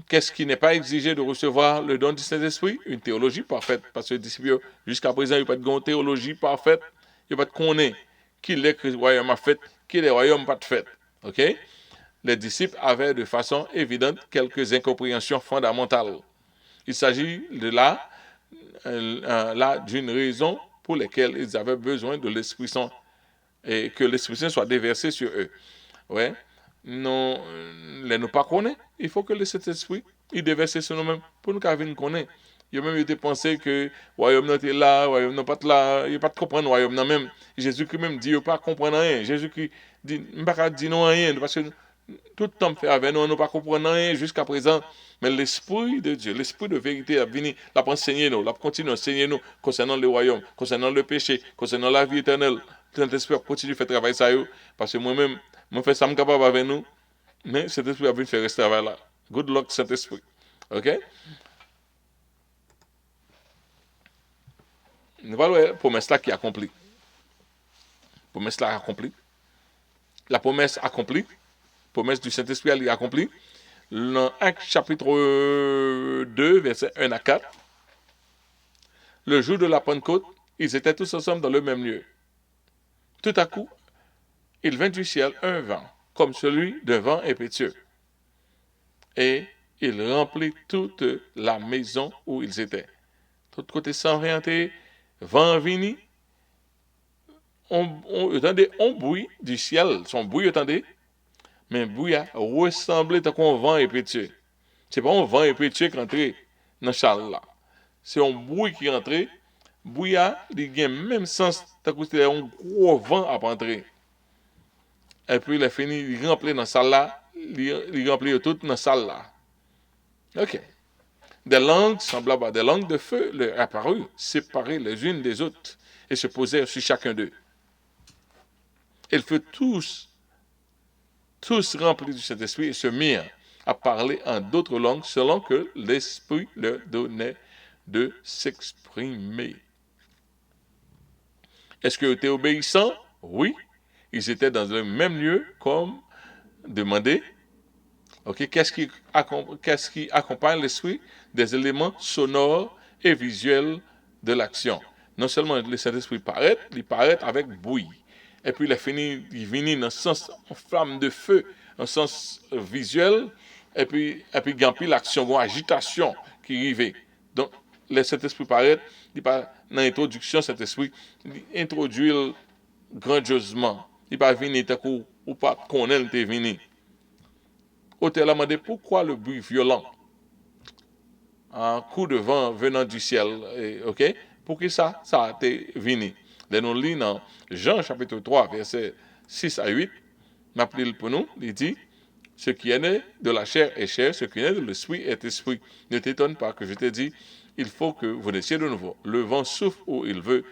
A: Qu'est-ce qui n'est pas exigé de recevoir le don du Saint-Esprit? Une théologie parfaite. Parce que les disciples, jusqu'à présent, il n'y a pas de théologie parfaite. Il n'y a pas de connaître qui est que le royaume a fait, qui est le royaume pas de fait. OK? Les disciples avaient de façon évidente quelques incompréhensions fondamentales. Il s'agit de là d'une raison pour laquelle ils avaient besoin de l'Esprit Saint et que l'Esprit Saint soit déversé sur eux. Ouais. Non, nous pas connaître. Il faut que le Saint-Esprit il déverse sur nous-mêmes pour nous qu'à connaître. Il a même été pensé que le royaume n'est là, le royaume n'est pas là, il n'y a pas de comprendre le royaume même. Jésus-Christ même dit, il n'y a pas comprendre rien. Jésus-Christ dit, il n'y a pas dire non rien, parce que tout le temps fait avec nous, on n'a pas comprendre rien jusqu'à présent. Mais l'Esprit de Dieu, l'Esprit de vérité a venu, l'a enseigné nous, l'a continué à enseigner nous concernant le royaume, concernant le péché, concernant la vie éternelle. Saint-Esprit continue à faire travail ça, parce que moi-même, je fais ça capable avec nous, mais cet esprit a venu faire ce travail là. Good luck, Saint-Esprit. OK? Nous allons voir la promesse là qui est accomplie. Promesse là accomplie. La promesse accomplie. Promesse du Saint-Esprit elle est accomplie. Dans Actes chapitre 2, versets 1 à 4. Le jour de la Pentecôte, Ils étaient tous ensemble dans le même lieu. Tout à coup, il vint du ciel un vent, comme celui d'un vent impétueux. Et il remplit toute la maison où ils étaient. Tout côté s'orienter, vent vini, attendez, on bruit du ciel, son bruit, attendez, mais bruit a ressemblé à un vent impétueux. C'est pas un vent impétueux qui rentre dans salle là. C'est un bruit qui rentre, bruit a, il a même sens, c'est un gros vent à rentrer. Et puis il a fini, il remplit dans la salle là, il remplit tout dans la salle là. Ok. Des langues semblables à des langues de feu leur apparurent, séparées les unes des autres, et se posèrent sur chacun d'eux. Ils furent tous remplis du Saint-Esprit et se mirent à parler en d'autres langues selon que l'Esprit leur donnait de s'exprimer. Est-ce qu'ils étaient obéissants? Oui. Ils étaient dans le même lieu comme demandé. Okay. Qu'est-ce qui accompagne l'esprit? Des éléments sonores et visuels de l'action. Non seulement le Saint-Esprit il paraît avec bruit. Et puis il finit dans un sens en flamme de feu, un sens visuel, et puis il y a l'action, une agitation qui arrive. Donc, le Saint-Esprit paraît, dans l'introduction, Saint-Esprit, il introduit grandiosement. Il ne va pas venir ou pas connaître il est venu. Auteur a demandé pourquoi le bruit violent, un coup de vent venant du ciel, ok? Pour que ça a été venu. Nous lisons dans Jean chapitre 3, versets 6 à 8, m'appelle pour nous, il dit, ce qui est né de la chair est chair, ce qui est né de l'esprit est esprit. Ne t'étonne pas que je te dis, il faut que vous naissiez de nouveau. Le vent souffle où il veut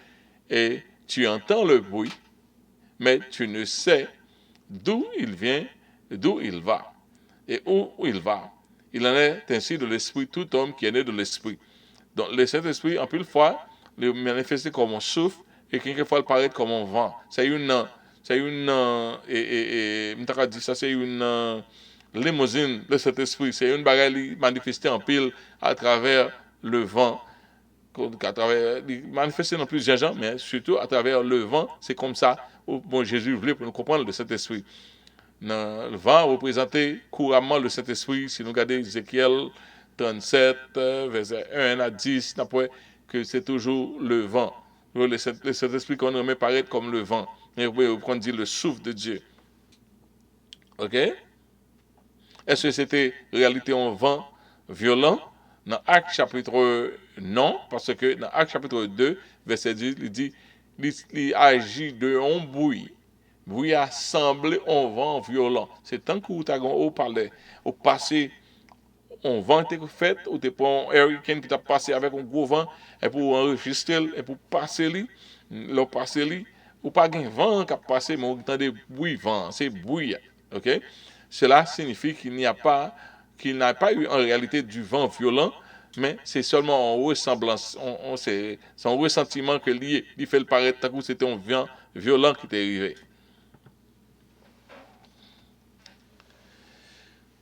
A: et tu entends le bruit, mais tu ne sais d'où il vient, d'où il va et où il va. Il en est ainsi de l'esprit, tout homme qui est né de l'esprit. Donc le Saint-Esprit, en plus de fois, le manifester comme un souffle et quelquefois il paraît comme un vent. C'est une limousine, le Saint-Esprit. C'est une bagarre manifestée en pile à travers le vent. Manifesté dans plusieurs gens, mais surtout à travers le vent. C'est comme ça bon, Jésus voulait pour nous comprendre le Saint-Esprit. Le vent représentait couramment le Saint-Esprit. Si nous regardons Ézéchiel 37, verset 1 à 10, que c'est toujours le vent. Le Saint-Esprit qu'on remet paraître comme le vent. Et on dit le souffle de Dieu. Ok? Est-ce que c'était réalité un vent violent? Dans Actes chapitre non, parce que dans Actes chapitre 2, verset 10, il dit, il agit de un bruit. Bruit a semblé un vent violent. C'est tant que vous avez parlé, au passé, un vent était fait, ou t'es pas un hurricane qui t'a passé avec un gros vent, et pour enregistrer, et pour passer lui, le passer lui, ou pas un vent qui a passé, mais vous entendez bruit vent, c'est bruit. Ok? Cela signifie qu'il n'y a pas eu en réalité du vent violent, mais c'est seulement en ressemblance, c'est un ressentiment que il fait le paraître, tant que c'était un vent violent qui t'est arrivé.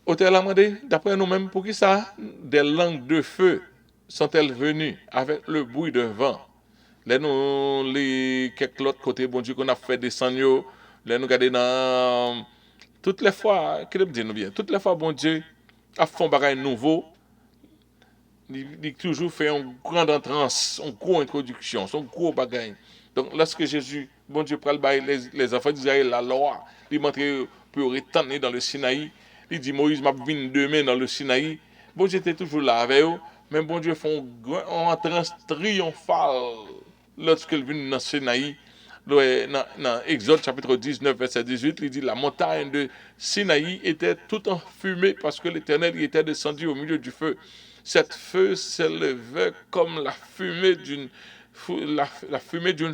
A: Auteur a demandé, d'après nous-mêmes, pour qui ça, des langues de feu sont-elles venues avec le bruit d'un vent? Là, nous, quelques autres côtés, bon Dieu, qu'on a fait descendre, là, nous regardons dans toutes les fois, qu'est-ce que dit nous bien? Toutes les fois, bon Dieu, a fait un bagage nouveau, il toujours fait une grande entrance, une grosse introduction, son gros bagage. Donc, lorsque Jésus, bon Dieu, prend les enfants d'Israël, la loi, il montre pour retourner dans le Sinaï. Il dit, Moïse m'a venu demain dans le Sinaï. Bon Dieu était toujours là avec eux, mais bon Dieu fait une entrance triomphale lorsqu'il vient dans le Sinaï. Dans Exode chapitre 19, verset 18, il dit, la montagne de Sinaï était tout en fumée parce que l'Éternel y était descendu au milieu du feu. Cette feu s'élevait comme la fumée d'une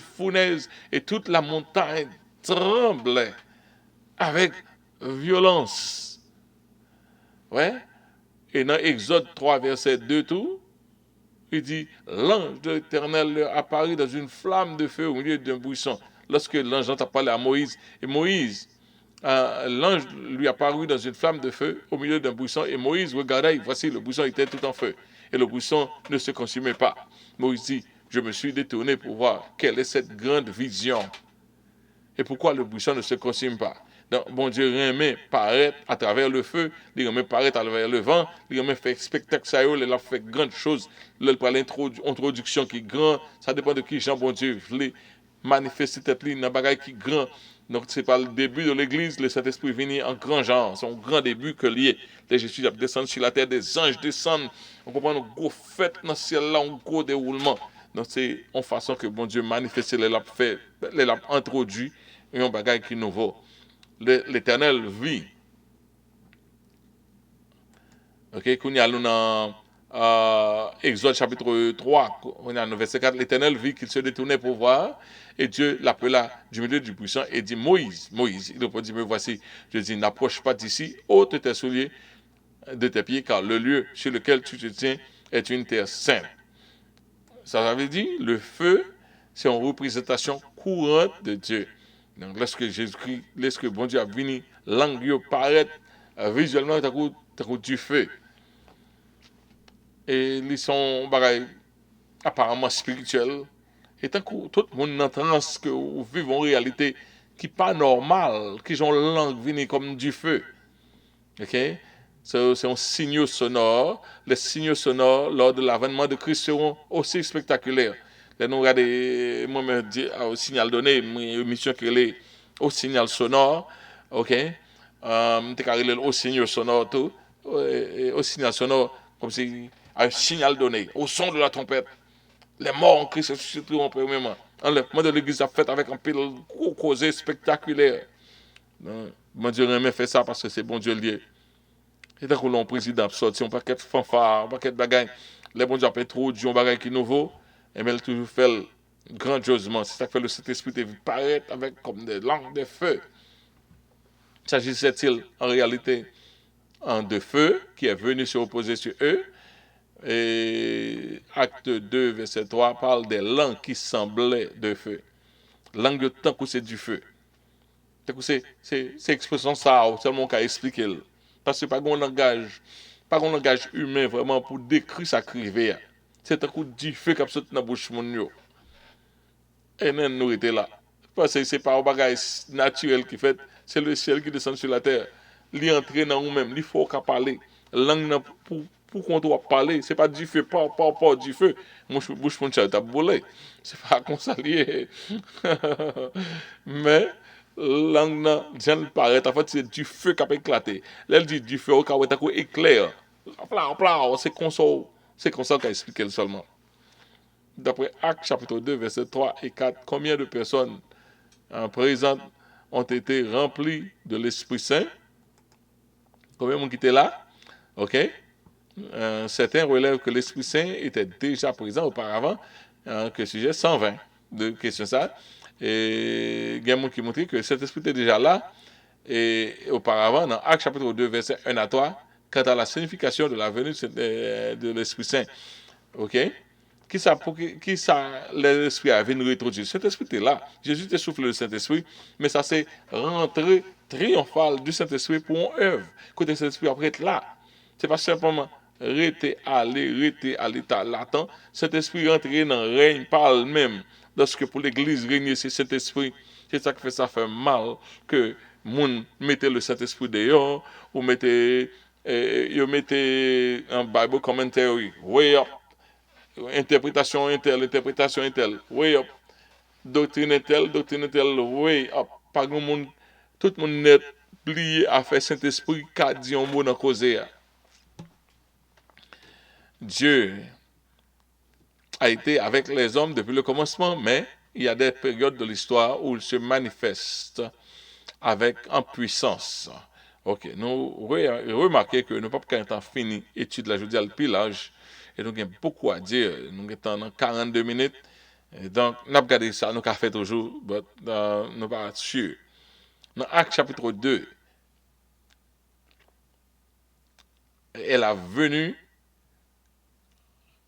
A: fournaise et toute la montagne tremblait avec violence. Ouais. Et dans Exode 3, verset 2, tout, il dit, l'ange de l'Éternel leur apparut dans une flamme de feu au milieu d'un buisson. Lorsque l'ange a parlé à Moïse, et Moïse, l'ange lui apparut dans une flamme de feu au milieu d'un buisson, et Moïse regardait, et voici, le buisson était tout en feu, et le buisson ne se consumait pas. Moïse dit, je me suis détourné pour voir quelle est cette grande vision et pourquoi le buisson ne se consume pas. Donc, bon Dieu remet paraître à travers le feu, il remet paraître à travers le vent, il remet fait spectacle, ça y est, il a fait grande chose. Là, il parle l'introduction qui est grand, ça dépend de qui Jean, bon Dieu, voulait manifester tête li, dans bagaille qui est grand. Donc, c'est pas le début de l'église, le Saint-Esprit vient en grand genre, c'est un grand début que lié. Les Jésus descendent sur la terre, des anges descendent, on comprend une grosse fête dans le ciel là, un gros déroulement. Donc, c'est en façon que bon Dieu manifeste, les l'a fait, les l'a introduit, et un bagage qui est nouveau. L'Éternel vit. Ok, qu'on y a dans Exode chapitre 3, on a dans verset 4, l'Éternel vit qu'il se détournait pour voir, et Dieu l'appela du milieu du puissant et dit Moïse, Moïse, il répondit, me voici, je dis, n'approche pas d'ici, ôte tes souliers de tes pieds, car le lieu sur lequel tu te tiens est une terre sainte. Ça veut dire, le feu, c'est une représentation courante de Dieu. Donc, lorsque Jésus-Christ, lorsque bon Dieu a venu, l'angle paraît visuellement, t'as du feu. Et ils sont apparemment spirituels. Et tant que tout le monde entend ce que vous vivez en réalité qui n'est pas normal, qui ont langue venue comme du feu. Ok? C'est un signal sonore. Les signaux sonores, lors de l'avènement de Christ, seront aussi spectaculaires. Là, nous regardons, moi-même, au signal donné, une mission qui est au signal sonore. Ok? Au signal sonore, tout. Au signal sonore, comme si un signal donné, au son de la trompette. Les morts en Christ ressusciteront premièrement. L'enlèvement de l'église a fait avec un pile gros causé spectaculaire. Bon Dieu remet fait ça parce que c'est bon Dieu lié. Et tant que l'on président sorti un paquet de fanfares, un paquet de bagages, les bon Dieu a introduit un bagage qui est nouveau, et bien il toujours fait grandiosement. C'est ça que fait le Saint-Esprit de paraître avec comme des langues de feu. S'agissait-il en réalité de feu qui est venu se reposer sur eux? Et acte 2, verset 3 parle des langues qui semblaient de feu. Langue de temps que c'est du feu. C'est expression ça, seulement qu'à expliquer. Parce que pas un langage humain vraiment pour décrire sa crivé. C'est un coup du feu qui a sauté dans la bouche de mon. Et nous étions là. Parce que c'est pas un bagage naturel qui fait, c'est le ciel qui descend sur la terre. Il entre dans nous-mêmes, il faut qu'à parler. Langue pour qu'on doit parler, c'est pas du feu, pas du feu. Moi, je bouge mon chat, t'as boulé. C'est pas comme ça lié. Mais, langue, j'en paraît, en fait, c'est du feu qui a éclaté. Là, elle dit du feu, au cas où t'as éclair. C'est comme ça qu'elle explique seulement. D'après Actes chapitre 2, verset 3 et 4, combien de personnes présentes ont été remplies de l'Esprit Saint? Combien de monde qui était là? Ok? Certains relèvent que l'Esprit Saint était déjà présent auparavant, que sujet 120 de questions ça. Et il y a des gens qui montrent que cet esprit était déjà là, et auparavant, dans Actes chapitre 2, verset 1 à 3, quant à la signification de la venue de l'Esprit Saint. Ok? Qui ça l'Esprit a venu réintroduire? Cet esprit était là. Jésus te souffle le Saint-Esprit, mais ça c'est rentrée triomphale du Saint-Esprit pour une œuvre. Côté Saint-Esprit après être là. C'est pas simplement rester à l'état latent. Cet esprit rentré dans le règne par lui-même. Lorsque pour l'église régner, c'est cet esprit. C'est ça qui fait ça fait mal que moun mettez le Saint-Esprit dehors ou mettez un Bible commentary way up. Interprétation intel, way up. Doctrine intel, way up. Pas grand monde, tout le monde net plié à faire Saint-Esprit qu'a dit un mot dans cause. Dieu a été avec les hommes depuis le commencement, mais il y a des périodes de l'histoire où il se manifeste en puissance. Ok, nous remarquons que nous n'avons pas quand fini l'étude de la jeudi à le pilage, et nous avons beaucoup à dire. Nous sommes dans 42 minutes, et donc nous avons regardé ça, nous avons fait toujours, mais nous ne sommes pas sûrs. Dans Acte chapitre 2, elle a venu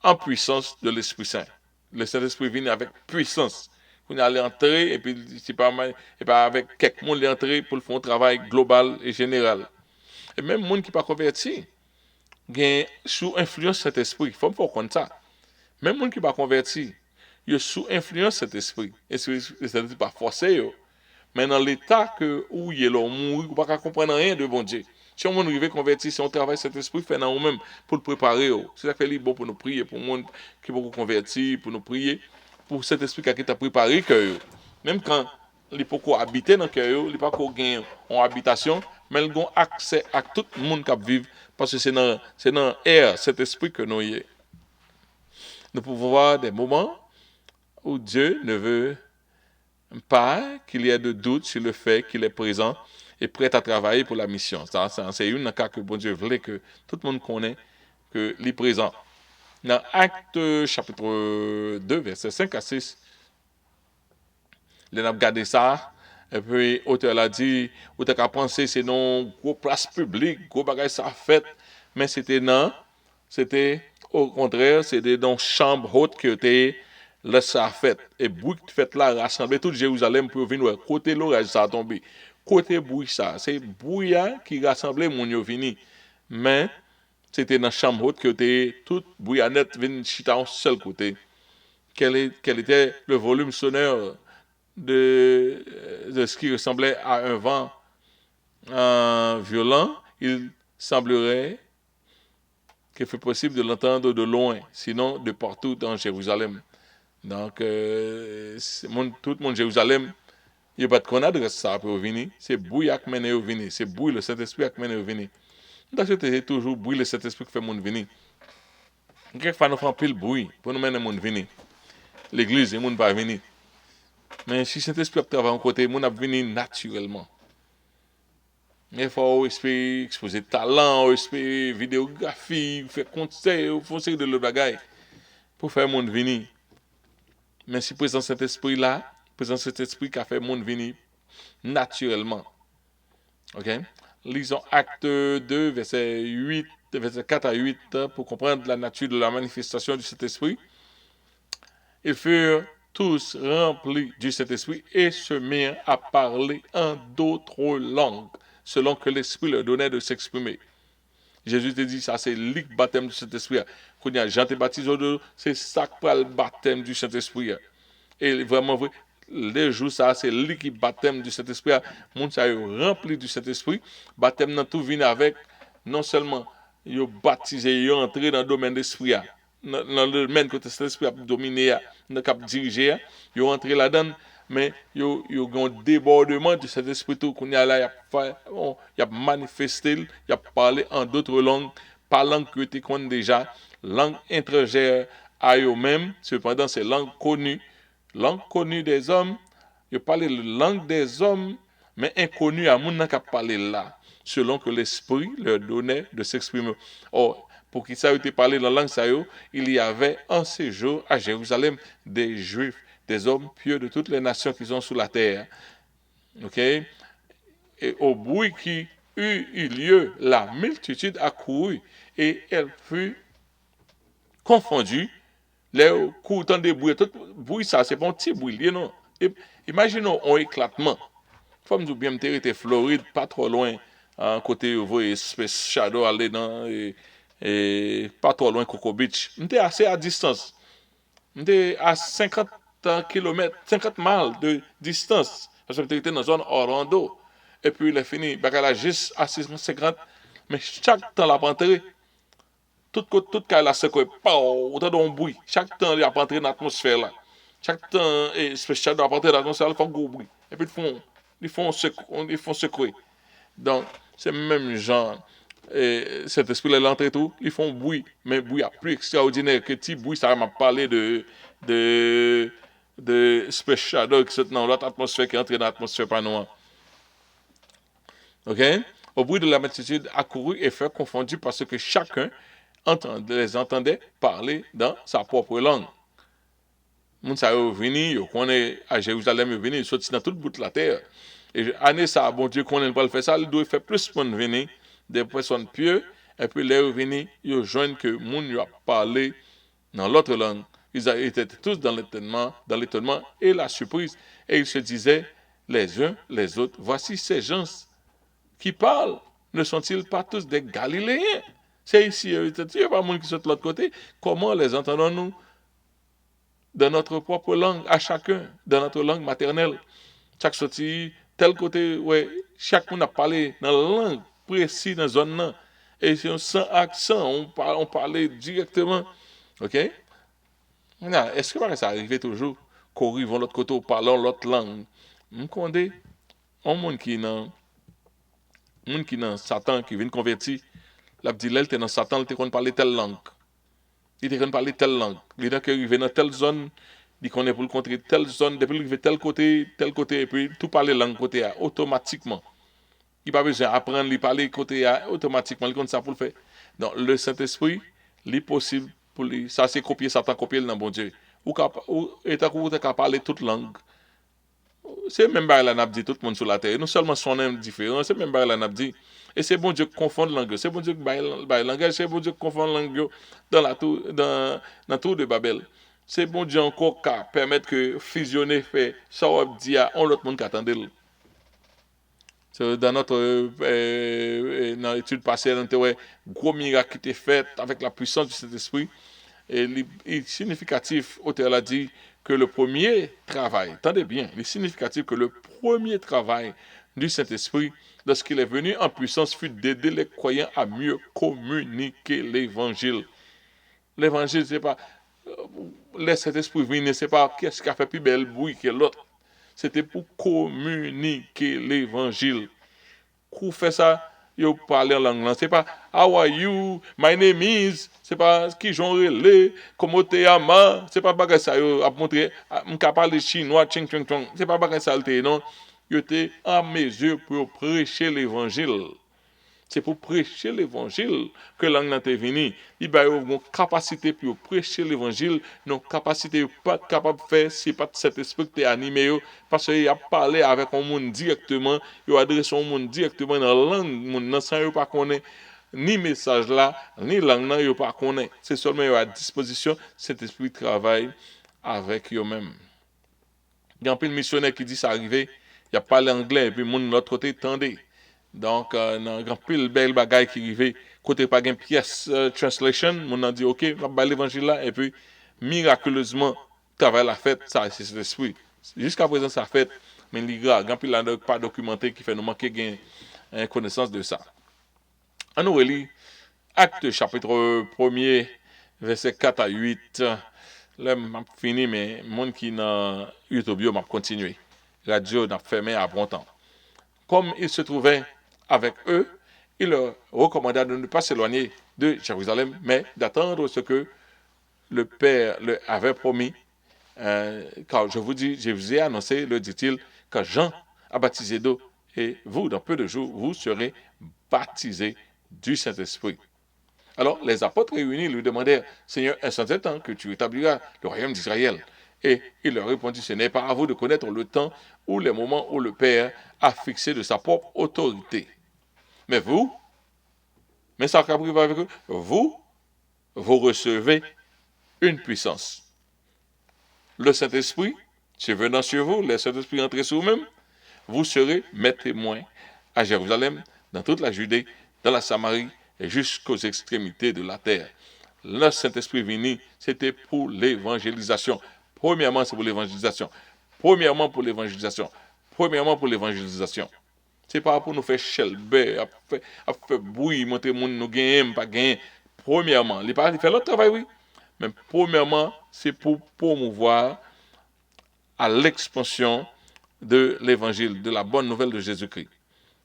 A: en puissance de l'Esprit Saint. Le Saint-Esprit vient avec puissance. Vous allez entrer et puis c'est pas mal, et pas avec quelques monde entrer pour faire un travail global et général. Et même monde qui pas converti, gagne sous influence de cet esprit. Il faut comprendre ça. Même monde qui pas converti, ils sous influence cet esprit. Et cet esprit pas forcé yo. Mais dans l'état que où il est là, mourir, ou pas comprendre rien de bon Dieu. Si on arrive converti, si on travaille cet esprit, fait dans nous-mêmes pour le préparer. C'est ça qui fait bon pour nous prier, pour le monde qui est beaucoup converti, pour nous prier, pour cet esprit qui t'a préparé que même quand il n'est pas habiter dans le cœur, il n'est pas gagner en habitation, mais il a accès à tout le monde qui vit, parce que c'est dans l'air, cet esprit que nous y est. Nous pouvons voir des moments où Dieu ne veut pas qu'il y ait de doute sur le fait qu'il est présent et prêt à travailler pour la mission. Ça, c'est une cas que bon Dieu voulait que tout le monde connaisse qu'il est présent. Dans Acte chapitre 2, verset 5 à 6, on a regardé ça, et puis l'auteur a dit, ou t'as qu'à penser, c'est dans gros place publique, gros bagage ça fait, mais c'était non, c'était au contraire, c'était dans chambre haute que était là ça fait. Et bruit que fait là, rassembler tout Jérusalem pour venir, côté l'orage ça a tombé. Côté bruit ça, c'est bruit qui rassemblait mon yo vini. Mais, c'était dans chambre haute que était tout bouillanette venu chita en seul côté. Quel était le volume sonore de ce qui ressemblait à un vent violent, il semblerait qu'il fut possible de l'entendre de loin, sinon de partout dans Jérusalem. Donc, tout le monde Jérusalem, il n'y a pas de connaître ça pour venir. C'est bouillant qui mène au venir. C'est bouillant le Saint-Esprit qui mène au venir. Donc, c'est toujours bouillant le Saint-Esprit qui fait mon venir. Quelquefois, nous faisons pile bruit pour nous mener mon venir. L'église, le monde pas venir. Mais si Saint-Esprit travaille en côté, mon a venir naturellement. Mais il faut exposer talent, exposer vidéographie, faire concert, faire série de l'autre bagaille pour faire mon venir. Mais si présent cet esprit là, présent cet esprit qui a fait mon venir naturellement. OK? Lisons Acte 2 verset 4 à 8 pour comprendre la nature de la manifestation de cet esprit. Ils furent tous remplis du Saint-Esprit et se mirent à parler en d'autres langues, selon que l'Esprit leur donnait de s'exprimer. Jésus te dit, ça c'est le baptême du Saint-Esprit. Quand il y a Jean te baptise, c'est ça qui le baptême du Saint-Esprit. Et vraiment vrai, les jours, ça c'est le baptême du Saint-Esprit. Les gens sont remplis du Saint-Esprit. Baptême dans tout vient avec, non seulement ils sont baptisés, ils sont entrés dans le domaine de l'Esprit. Dans le domaine que l'Esprit a dominé, a dirigé, ils sont entrés là-dedans. Mais il y a un débordement de cet esprit tout qu'on y a là, il a manifesté, il a parlé en d'autres langues, pas langue que tu connais déjà, langue étrangère à eux-mêmes, cependant c'est langue connue des hommes, il parlait la langue des hommes, mais inconnue à moun qui a parlé là, selon que l'esprit leur donnait de s'exprimer. Or, pour qu'ils sachent parler la langue, il y avait en séjour à Jérusalem des Juifs, des hommes pieux de toutes les nations qui sont sous la terre. OK? Et au bruit qui eut lieu, la multitude accourut et elle fut confondue. Les coups dans des bruits, tout bruit ça, c'est pas un petit bruit, non? Imaginons un éclatement. Faut me dire bien, était Floride, pas trop loin, à côté où vous Space Shadow aller dans et pas trop loin Coco Beach. On était assez à distance. On était à 50 km, 50 miles de distance. Parce que j'étais dans la zone Orlando. Et puis il est fini, il a juste à 650. Mais chaque temps, il a rentré, tout cas, il a secoué, autant de bruit. Chaque temps, il a rentré dans l'atmosphère là. Chaque temps, spécial doit rentrer dans l'atmosphère, il fait un gros bruit. Et puis ils font secouer. Donc, c'est le même genre. Et cet esprit-là, l'entrée tout, ils font bruit, mais bruit plus extraordinaire que petit bruit, ça m'a parlé de Space Shadow qui est dans l'autre atmosphère qui est entré dans l'atmosphère par nous. OK? Au bruit de la multitude accourut et fut confondu parce que chacun les entendait parler dans sa propre langue. Moun sa yo vini, yo connaît à Jérusalem, yo vini, sorti dans toute bout de la terre. Et année ça, bon Dieu connaît pas le faire ça, il doit faire plus pour venir des personnes pieuses et puis les venir, yo joignent que moun yo a parlé dans l'autre langue. Ils étaient tous dans l'étonnement et la surprise et ils se disaient les uns les autres, voici ces gens qui parlent, ne sont-ils pas tous des Galiléens? C'est ici, il n'y a pas de monde qui sont de l'autre côté. Comment les entendons-nous? dans notre propre langue, à chacun, dans notre langue maternelle. Chaque sortie, tel côté, ouais, chaque monde a parlé dans la langue précise dans la zone là. Et sans accent, on parlait directement. OK? Est-ce que ça arrive toujours qu'on arrive de l'autre côté, parlant l'autre langue? Je connais un monde qui dans Satan, qui vient convertir, la dit là, dans Satan, il te parler telle langue. Il te parler telle langue. Il est arrivé dans telle zone, il connaît pour le contrer telle zone, depuis qu'il fait tel côté, et puis tout parler langue côté automatiquement. Il n'a pas besoin d'apprendre à parler côté automatiquement, il compte ça pour le faire. Donc, le Saint-Esprit, il est possible pour lui. Ça, c'est copier Satan, copier le nom bon Dieu. Ou est-ce que vous avez parler toute langue? C'est même pas la dit tout le monde sur la terre. Non seulement son nom différent, c'est même pas la dit. Et c'est bon Dieu qui confond langue. C'est bon Dieu qui baille langage. C'est bon Dieu qui confond langue dans la tour de Babel. C'est bon Dieu encore qui permettre que fusionner fait ça on dit à on l'autre monde qui attendait. Dans notre dans l'étude passée, on a gros miracle qui était fait avec la puissance du Saint-Esprit. Et il est significatif, l'auteur a dit que le premier travail, attendez bien, il est significatif que le premier travail du Saint-Esprit, lorsqu'il est venu en puissance, fut d'aider les croyants à mieux communiquer l'évangile. L'évangile, c'est pas le Saint-Esprit venu, c'est pas qu'est-ce qui a fait plus belle bruit que l'autre. C'était pour communiquer l'évangile. Pour faire ça, yo parler en langue. C'est pas how are you, my name is, c'est pas qui j'en relais, comment t'es ama, c'est pas bagay ça yo a montrer, m'ka parler chinois, ching ching chong, c'est pas bagay ça le non. Yo t'es en mesure pour prêcher l'évangile. C'est pour prêcher l'évangile que langue n'a été venue. Il y a une capacité pour prêcher l'évangile, une capacité pas capable de faire si pas cet esprit qui est animé parce qu'il a parlé avec un monde directement, il a adressé un monde directement dans la langue, monde sans pas connaître ni message là, ni langue là, il pas connaître. C'est seulement à disposition cet esprit travaille avec eux-mêmes. Il y a un peu de missionnaire qui dit ça arrivé, il a parlé anglais et puis monde de l'autre côté tendait. Donc, dans grand pile belle bagaille qui arrivait, côté pas une pièce translation, on a dit OK, on va l'évangile là et puis miraculeusement travail la fête, ça c'est l'esprit. Jusqu'à présent ça fait mais il y a grand pile là pas documenté qui fait nous manquer gain connaissance de ça. On nous relit Acte chapitre 1er verset 4 à 8. Là m'a fini mais monde qui dans YouTube m'a continuer. Radio n'a fermé à bon temps. Comme il se trouvait avec eux, il leur recommanda de ne pas s'éloigner de Jérusalem, mais d'attendre ce que le Père leur avait promis. Car je vous ai annoncé, le dit-il, que Jean a baptisé d'eau, et vous, dans peu de jours, vous serez baptisés du Saint-Esprit. Alors, les apôtres réunis lui demandèrent, Seigneur, est-ce en ce temps que tu établiras le royaume d'Israël? Et il leur répondit, ce n'est pas à vous de connaître le temps ou les moments où le Père a fixé de sa propre autorité. Mais vous, mais ça va arriver avec eux, vous recevez une puissance. Le Saint-Esprit, c'est venant sur vous, le Saint-Esprit entré sur vous-même, vous serez mes témoins à Jérusalem, dans toute la Judée, dans la Samarie et jusqu'aux extrémités de la terre. Le Saint-Esprit venu, c'était pour l'évangélisation. Premièrement, c'est pour l'évangélisation. Premièrement, pour l'évangélisation. Premièrement, pour l'évangélisation. C'est pas pour nous faire chelber, à faire bruit, montrer monde nous gagnons, pas gagner. Premièrement, il fait l'autre travail, oui. Mais premièrement, c'est pour promouvoir à l'expansion de l'évangile, de la bonne nouvelle de Jésus-Christ.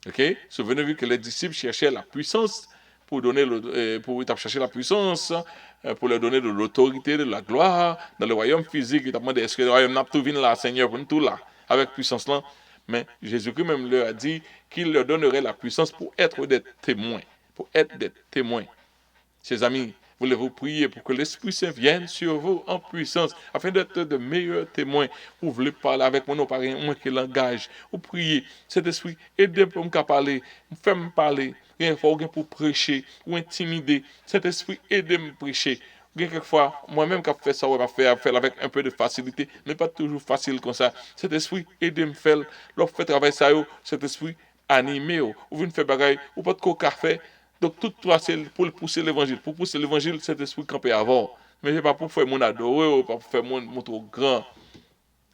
A: Ok? Souvenez-vous que les disciples cherchaient la puissance pour chercher la puissance, pour leur donner de l'autorité, de la gloire dans le royaume physique. Ils demandé est-ce que le royaume n'a tout venu là, Seigneur, pour nous tout là, avec puissance là. Mais Jésus-Christ même leur a dit qu'il leur donnerait la puissance pour être des témoins, Chers amis, voulez-vous prier pour que l'Esprit Saint vienne sur vous en puissance, afin d'être de meilleurs témoins? Vous voulez parler avec moi, non pas rien qui langage. Vous priez, cet esprit, aidez-moi pour me parler, faites-moi parler, rien pour prêcher ou intimider. Cet esprit, aidez-moi à prêcher. Quelquefois, moi-même, quand je fais ça, je vais faire avec un peu de facilité, mais pas toujours facile comme ça. Cet esprit, aidez-moi à faire, lorsque je fais travail ça, cet esprit, animé, ou venez faire bagaille, ou pas de café. Donc, tout ça, c'est pour pousser l'évangile. Pour pousser l'évangile, cet esprit campé avant. Mais c'est pas pour faire mon adorer, pas pour faire mon trop grand.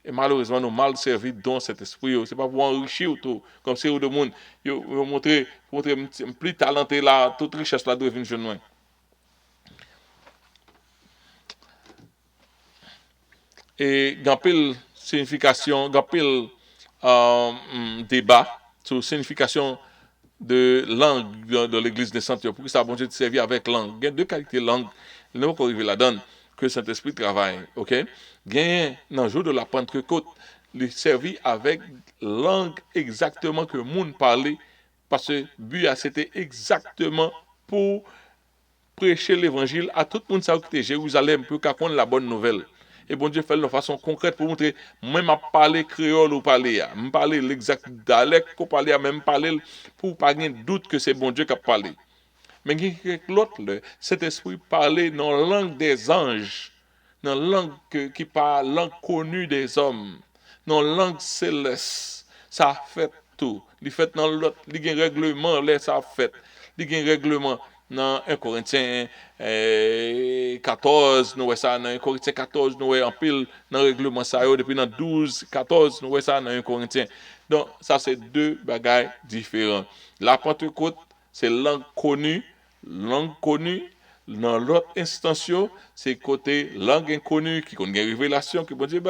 A: Et malheureusement, nous mal servis dans cet esprit. C'est pas pour enrichir tout. Comme c'est de monde. Montrer plus talenté là, toute richesse là doit venir chez nous. Et gampil signification, gampil débat sur signification de langue de l'église de Saint-Pierre. Pour que ça, bon Dieu, te servir avec langue. Il y a deux qualités de langue. Il ne faut pas arriver là-dedans que Saint-Esprit travaille. OK? Il y a dans le jour de la Pentecôte, il servit avec langue exactement que le monde parlait. Parce que le but, c'était exactement pour prêcher l'évangile à tout le monde qui était Jérusalem pour qu'on connaisse la bonne nouvelle. Et bon Dieu fait de façon concrète pour montrer, même à parler créole ou parler, me parler l'exact dialecte qu'on parler, même parler pour pas de doute que c'est bon Dieu qui a parlé. Mais l'autre, cet esprit parlait dans la langue des anges, dans la langue qui parle, langue connue des hommes, dans la langue céleste. Ça fait tout. Il fait dans l'autre, il y a un règlement, là, ça fait. Il y a un règlement dans 1 Corinthiens 14, nous voyons ça dans 1 Corinthiens 14, nous voyons en pile dans le règlement ça, depuis dans 12, 14, nous voyons ça dans 1 Corinthiens. Donc, ça, c'est deux bagailles différents. La Pentecôte, c'est langue connue, dans l'autre instance, c'est côté langue inconnue, qui connaît une révélation, qui bon Dieu,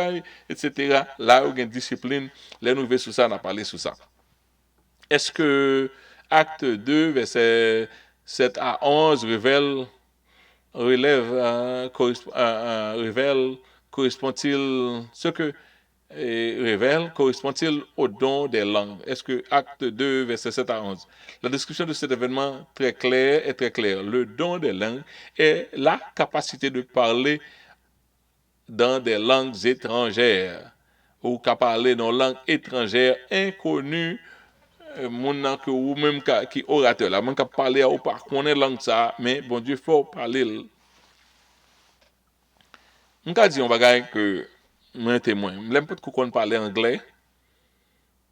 A: etc. Là, il y a une discipline, les nouvelles sur ça, on a parlé sur ça. Est-ce que Acte 2, verset 7 à 11 correspond-il ce que révèle correspond-il au don des langues? Est-ce que Acte 2, verset 7 à 11? La description de cet événement est très claire. Le don des langues est la capacité de parler dans des langues étrangères ou qu'à parler dans une langue étrangère inconnue, ou même qui orateur là, même qu'à parler ou pas connaître langue ça, mais bon Dieu faut parler. On ka dit on bagaille que moi témoin, l'aime pas qu'on parler anglais.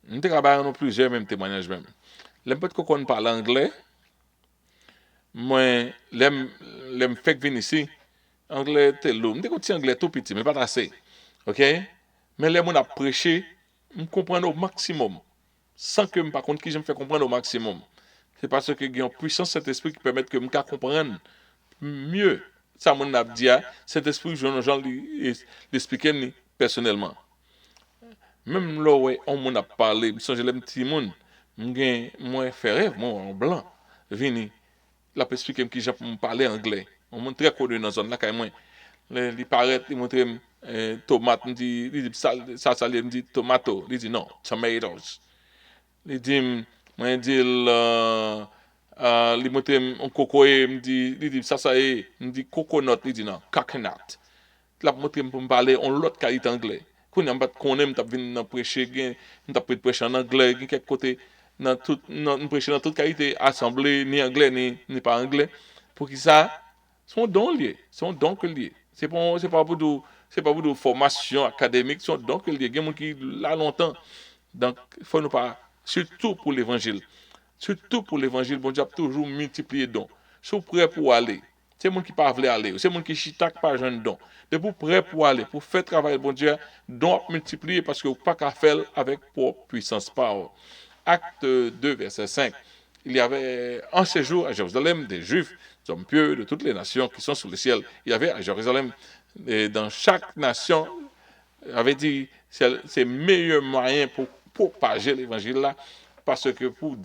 A: On te capable non plusieurs même témoignages même. L'aime pas qu'on parle anglais. Moi l'aime fait venir ici. Anglais t'es lourd. On te anglais tout petit mais pas assez. OK? Mais les gens a prêché, me comprendre au maximum sans que me par contre qui je me fais comprendre au maximum. C'est parce que il y a une puissance cet esprit qui permet que me comprendre mieux. Ça mon a dit cet esprit Jean l'expliquer personnellement. Même là où on m'en a parlé, je l'aime petit monde, moi faire rêve moi en blanc. Vini la expliquer qui j'ai pour parler anglais. On montre très connu dans zone là quand moi. Il paraît il montre tomate, me dit ça me dit tomato, il dit non, tomatoes. Il dit moi dit il montre un coco il dit ça il dit coconut, il dit non, coconut. La montre pour me parler en l'autre qualité anglais. Quand on pas connaît t'a venir prêcher, on t'a prêcher en anglais, quelque côté dans tout prêcher dans toute qualité assemblée ni anglais ni pas anglais pour qui ça sont dons liés, sont dons que liés. C'est pas pour de formation académique, sont dons que liés. Il y a des gens qui là longtemps. Donc il faut nous pas surtout pour l'évangile. Surtout pour l'évangile, bon Dieu a toujours multiplié dons. Sont prêts pour aller. C'est monde qui pas veut aller, c'est monde qui chitak pas jeune don. De pour prêt pour aller, pour faire travail bon Dieu, don multiplier parce que pas qu'à faire avec propre puissance power. Acte 2 verset 5. Il y avait en séjour à Jérusalem des Juifs, des hommes pieux de toutes les nations qui sont sous le ciel. Il y avait à Jérusalem dans chaque nation avait dit c'est le meilleur moyen pour propager l'évangile là. Parce que pour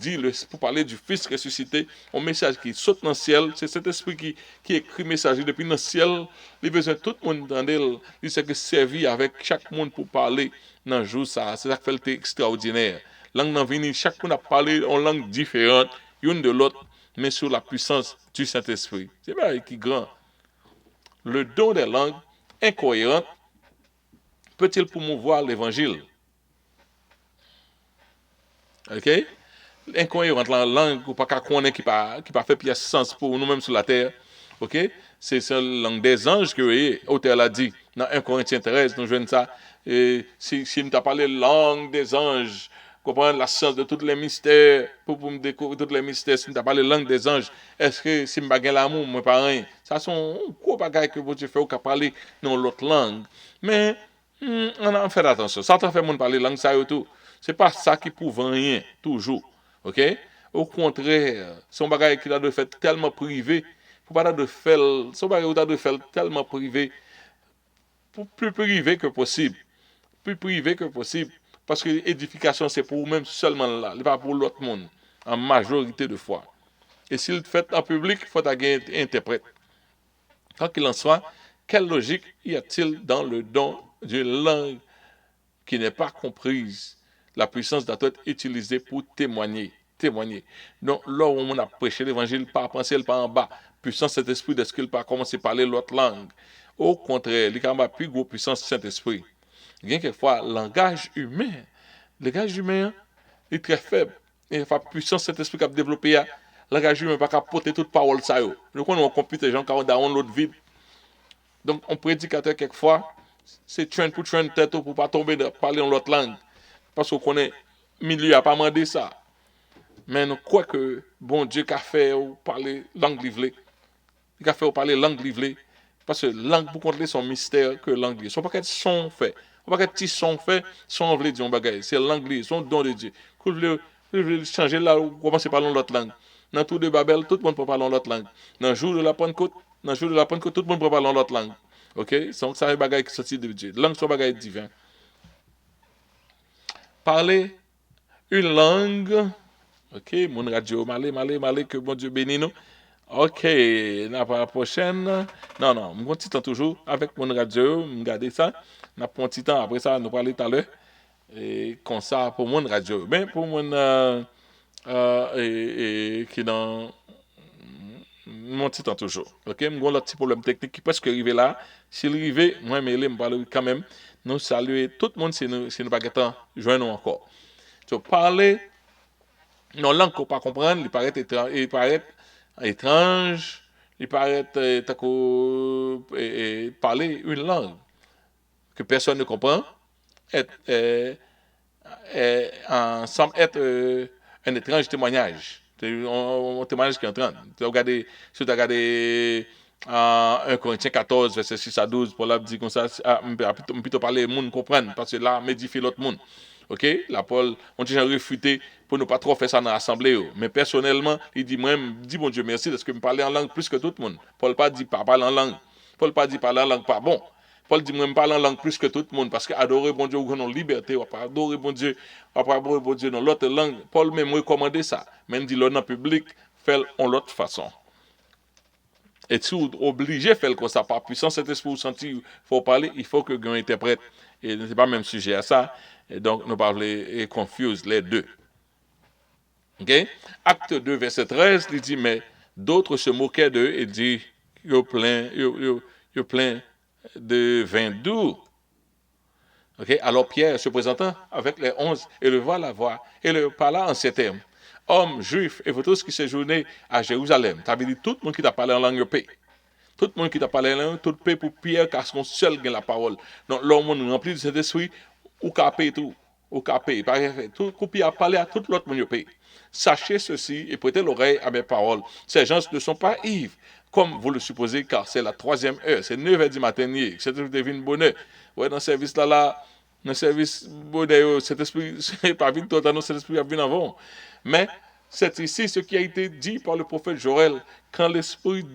A: parler du Fils ressuscité, un message qui saute dans le ciel, c'est cet esprit qui écrit le message depuis dans le ciel. Il besoin tout le monde entendre, il s'est servi avec chaque monde pour parler dans le jour ça. C'est ça qui fait extraordinaire. Langue dans vini, chaque monde a parlé en langue différente, une de l'autre, mais sur la puissance du Saint-Esprit. C'est vrai qui est grand. Le don des langues incohérentes peut-il promouvoir l'évangile? OK? Incohérent la langue ou pas qu'à connaître qui pas fait pièce sens pour nous-mêmes sur la terre. OK? C'est la langue des anges que l'auteur a dit dans 1 Corinthiens 13, nous jouons ça. Et si nous t'a parlé langue des anges, comprendre la science de tous les mystères, pour me découvrir tous les mystères, si je parle langue des anges, est-ce que si je pas l'amour, moi pas rien. Ça sont gros bagages que Dieu fait ou qu'à parler dans l'autre langue. Mais on a fait attention. Ça t'a fait mon parler langue ça et tout. C'est pas ça qui prouve rien toujours. OK? Au contraire, son bagage qui a de fait tellement privé, faut pas de faire son bagage qui a de faire tellement privé, plus privé que possible. Plus privé que possible. Parce que l'édification, c'est pour vous-même seulement là, pas pour l'autre monde, en majorité de fois. Et s'il le fait en public, il faut qu'il interprète. Quoi qu'il en soit, quelle logique y a-t-il dans le don d'une langue qui n'est pas comprise? La puissance doit être utilisée pour témoigner. Témoigner. Donc, là où on a prêché l'évangile, pas penser pas en bas. Puissance Saint-Esprit, de ce qu'il pas commencer à parler l'autre langue. Au contraire, il y a plus gros puissance Saint-Esprit. Il y a quelquefois, le langage humain est très faible. Et la puissance Saint-Esprit qui a développé, le langage humain n'est pas capable de porter toute parole. Nous connaissons un computer, les gens qui ont l'autre vide. Donc, un prédicateur, quelquefois, c'est train pour train tête pour ne pas tomber de parler dans l'autre langue. Parce qu'on connaît, le milieu n'a pas demandé ça. Mais nous croyons que bon Dieu a fait parler langue livrée. Il a fait parler langue livrée. Parce que langue, pour contre, son mystère que langue livrée. Son paquet de son fait. On pas petit son fait, son veut dire un bagage. C'est langue livrée, son don de Dieu. Quand vous voulez changer là, vous commencez à parler l'autre langue. Dans tout de Babel, tout le monde peut parler l'autre langue. Dans le jour de la Pentecôte, tout le monde peut parler l'autre langue. OK? Donc, ça, c'est un bagage qui sortit de Dieu. Langue, c'est un bagage divin. Parler une langue. OK? Mon radio, malé, que bon Dieu bénisse nous. OK, la prochaine. Non, je continue toujours avec mon radio, je regarde ça. On a un petit temps après ça, nous parler tout à l'heure. Et comme ça, pour mon radio. Mais pour mon qui dans mon petit temps toujours. OK, je vais le petit problème technique qui peut arriver là. S'il arrive, moi, je vais parler quand même. Nous saluer tout le monde si nous ne pas joindre encore. Donc, parler non langue qu'on pas comprendre, il paraît étrange, il paraît parler une langue que personne ne comprend, semble être un étrange témoignage. Un témoignage qui est en train. Si tu regardes 1 Corinthiens 14, verset 6 à 12, pour là, dit comme ça, on peut parler, le monde comprendre, parce que là, m'édifie l'autre monde. OK? La Paul, on dit, j'ai refuté pour ne pas trop faire ça dans l'assemblée. Mais personnellement, il dit, moi, dis mon Dieu merci, parce que me parler en langue plus que tout le monde. Paul pas dit pas parler en langue. Paul pas dit parler en langue pas bon. Paul dit, moi, me parler en langue plus que tout le monde, parce que adorer bon Dieu, ou qu'on a liberté, ou pas adorer bon Dieu, ou pas adorer bon Dieu dans l'autre langue. Paul même recommandé ça. Même dit, l'on en public, fait en l'autre façon. Et si vous obligez de faire comme ça, par puissance, cet esprit, vous sentir, il faut parler, il faut que vous interprète. Et ce n'est pas le même sujet à ça. Et donc, nous parlons et confuse les deux. OK? Acte 2, verset 13, il dit, mais d'autres se moquaient d'eux et dit, yo plein de vin doux. OK? Alors Pierre, se présentant avec les 11, éleva la voix et leur parla en ces termes. Hommes juifs et vous tous qui séjournez à Jérusalem. Tu avais dit tout le monde qui t'a parlé en langue paix. Tout le monde qui t'a parlé en langue, tout paix pour Pierre, car son seul gagne la parole. Donc, l'homme rempli de cet esprit, ou capé tout. Ou capé. Tout Pierre a parlé à tout l'autre monde paix. Sachez ceci et prêtez l'oreille à mes paroles. Ces gens ne sont pas ivres, comme vous le supposez, car c'est la 3e heure. C'est 9h du matin. C'est un divin bonheur. Ouais, dans le service dans le service bonheur, cet esprit, c'est pas vite totalement, cet esprit a venu avant. Mais c'est ici ce qui a été dit par le prophète Joël, quand l'Esprit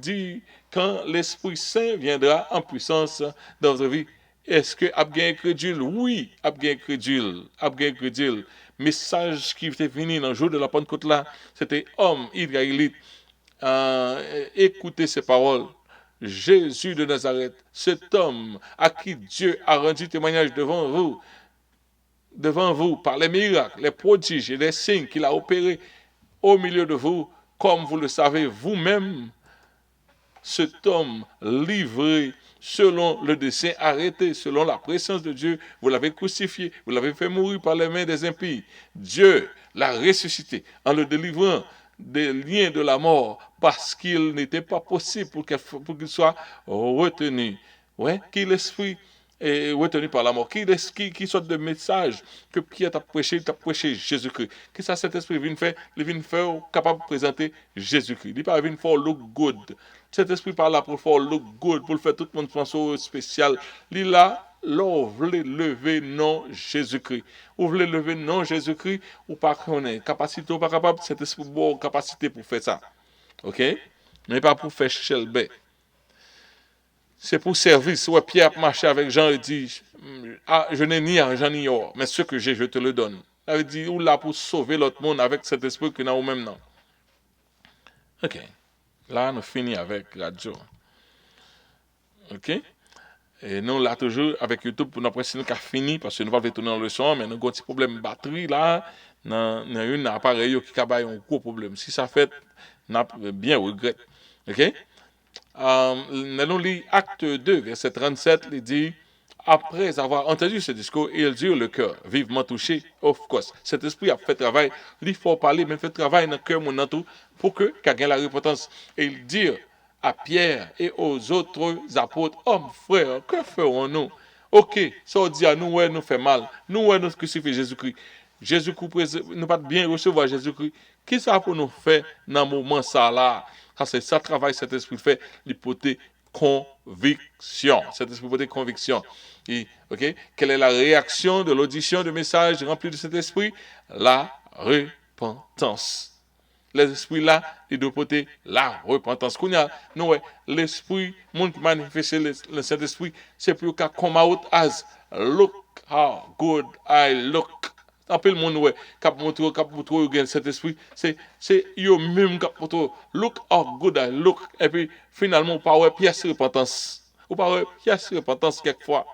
A: Saint viendra en puissance dans votre vie. Est-ce que Abgain incrédule? Oui, Abgain incrédule. Message qui était venu dans le jour de la Pentecôte là, c'était homme israélite. Écoutez ces paroles. Jésus de Nazareth, cet homme à qui Dieu a rendu témoignage devant vous, par les miracles, les prodiges et les signes qu'il a opérés au milieu de vous, comme vous le savez vous-même, cet homme livré selon le dessein arrêté, selon la présence de Dieu, vous l'avez crucifié, vous l'avez fait mourir par les mains des impies. Dieu l'a ressuscité en le délivrant des liens de la mort parce qu'il n'était pas possible pour qu'il soit retenu. Ouais, que l'esprit retenu par la mort. Qui sorte de message que Pierre t'a prêché Jésus-Christ. Qui ça Saint-Esprit vient faire, il vient faire capable de présenter Jésus-Christ. Il pas vient faire look good. Saint-Esprit pas là pour faire look good, pour faire tout le monde pense au spécial. Il là, vous voulez lever non Jésus-Christ. Vous voulez lever non Jésus-Christ ou pas connaître capacité ou pas capable, Saint-Esprit bon capacité pour faire ça. OK? Mais pas pour faire chelbe. C'est pour service. Ouais, Pierre a marché avec Jean et dit, ah, je n'ai ni argent ni or, mais ce que j'ai, je te le donne. Il avait dit, ou là pour sauver l'autre monde avec cet esprit que nous avons même non. OK. Là, nous finissons avec radio. OK? Et nous, là, toujours, avec YouTube, pour nous presser, nous avons fini, parce que nous allons tourner dans le son, mais nous avons un petit problème de batterie, là. Nous avons un appareil qui a un gros problème. Si ça fait, nous avons bien regret. OK? Nous lisons Acte 2, verset 37, il dit, après avoir entendu ce discours, ils eurent le cœur vivement touché. Of course, cet esprit a fait travail, il faut parler, mais fait travail dans le cœur, mon tout, pour que quelqu'un ait la repentance. Et ils dirent à Pierre et aux autres apôtres, hommes, frères, que ferons-nous? Ok, ça on dit à nous, ouais, nous fait mal. Nous, ouais, nous crucifions Jésus-Christ. Jésus-Christ, nous pas bien recevoir Jésus-Christ. Qui ça pour nous faire dans le moment ça là? C'est ça travail cet esprit fait, l'hypothèse conviction. Cet esprit porte conviction. Et, ok? Quelle est la réaction de l'audition de messages remplis de cet esprit? La repentance. L'esprit là, il doit porter la repentance. Nous, l'esprit, monde qui manifeste le Saint-Esprit, c'est plus qu'à come out as look how good I look. En peu le monde ouais cap montre cet esprit c'est yo même cap montre look how good I look et puis finalement pas ouais pièce repentance ou pas ouais pièce repentance quelquefois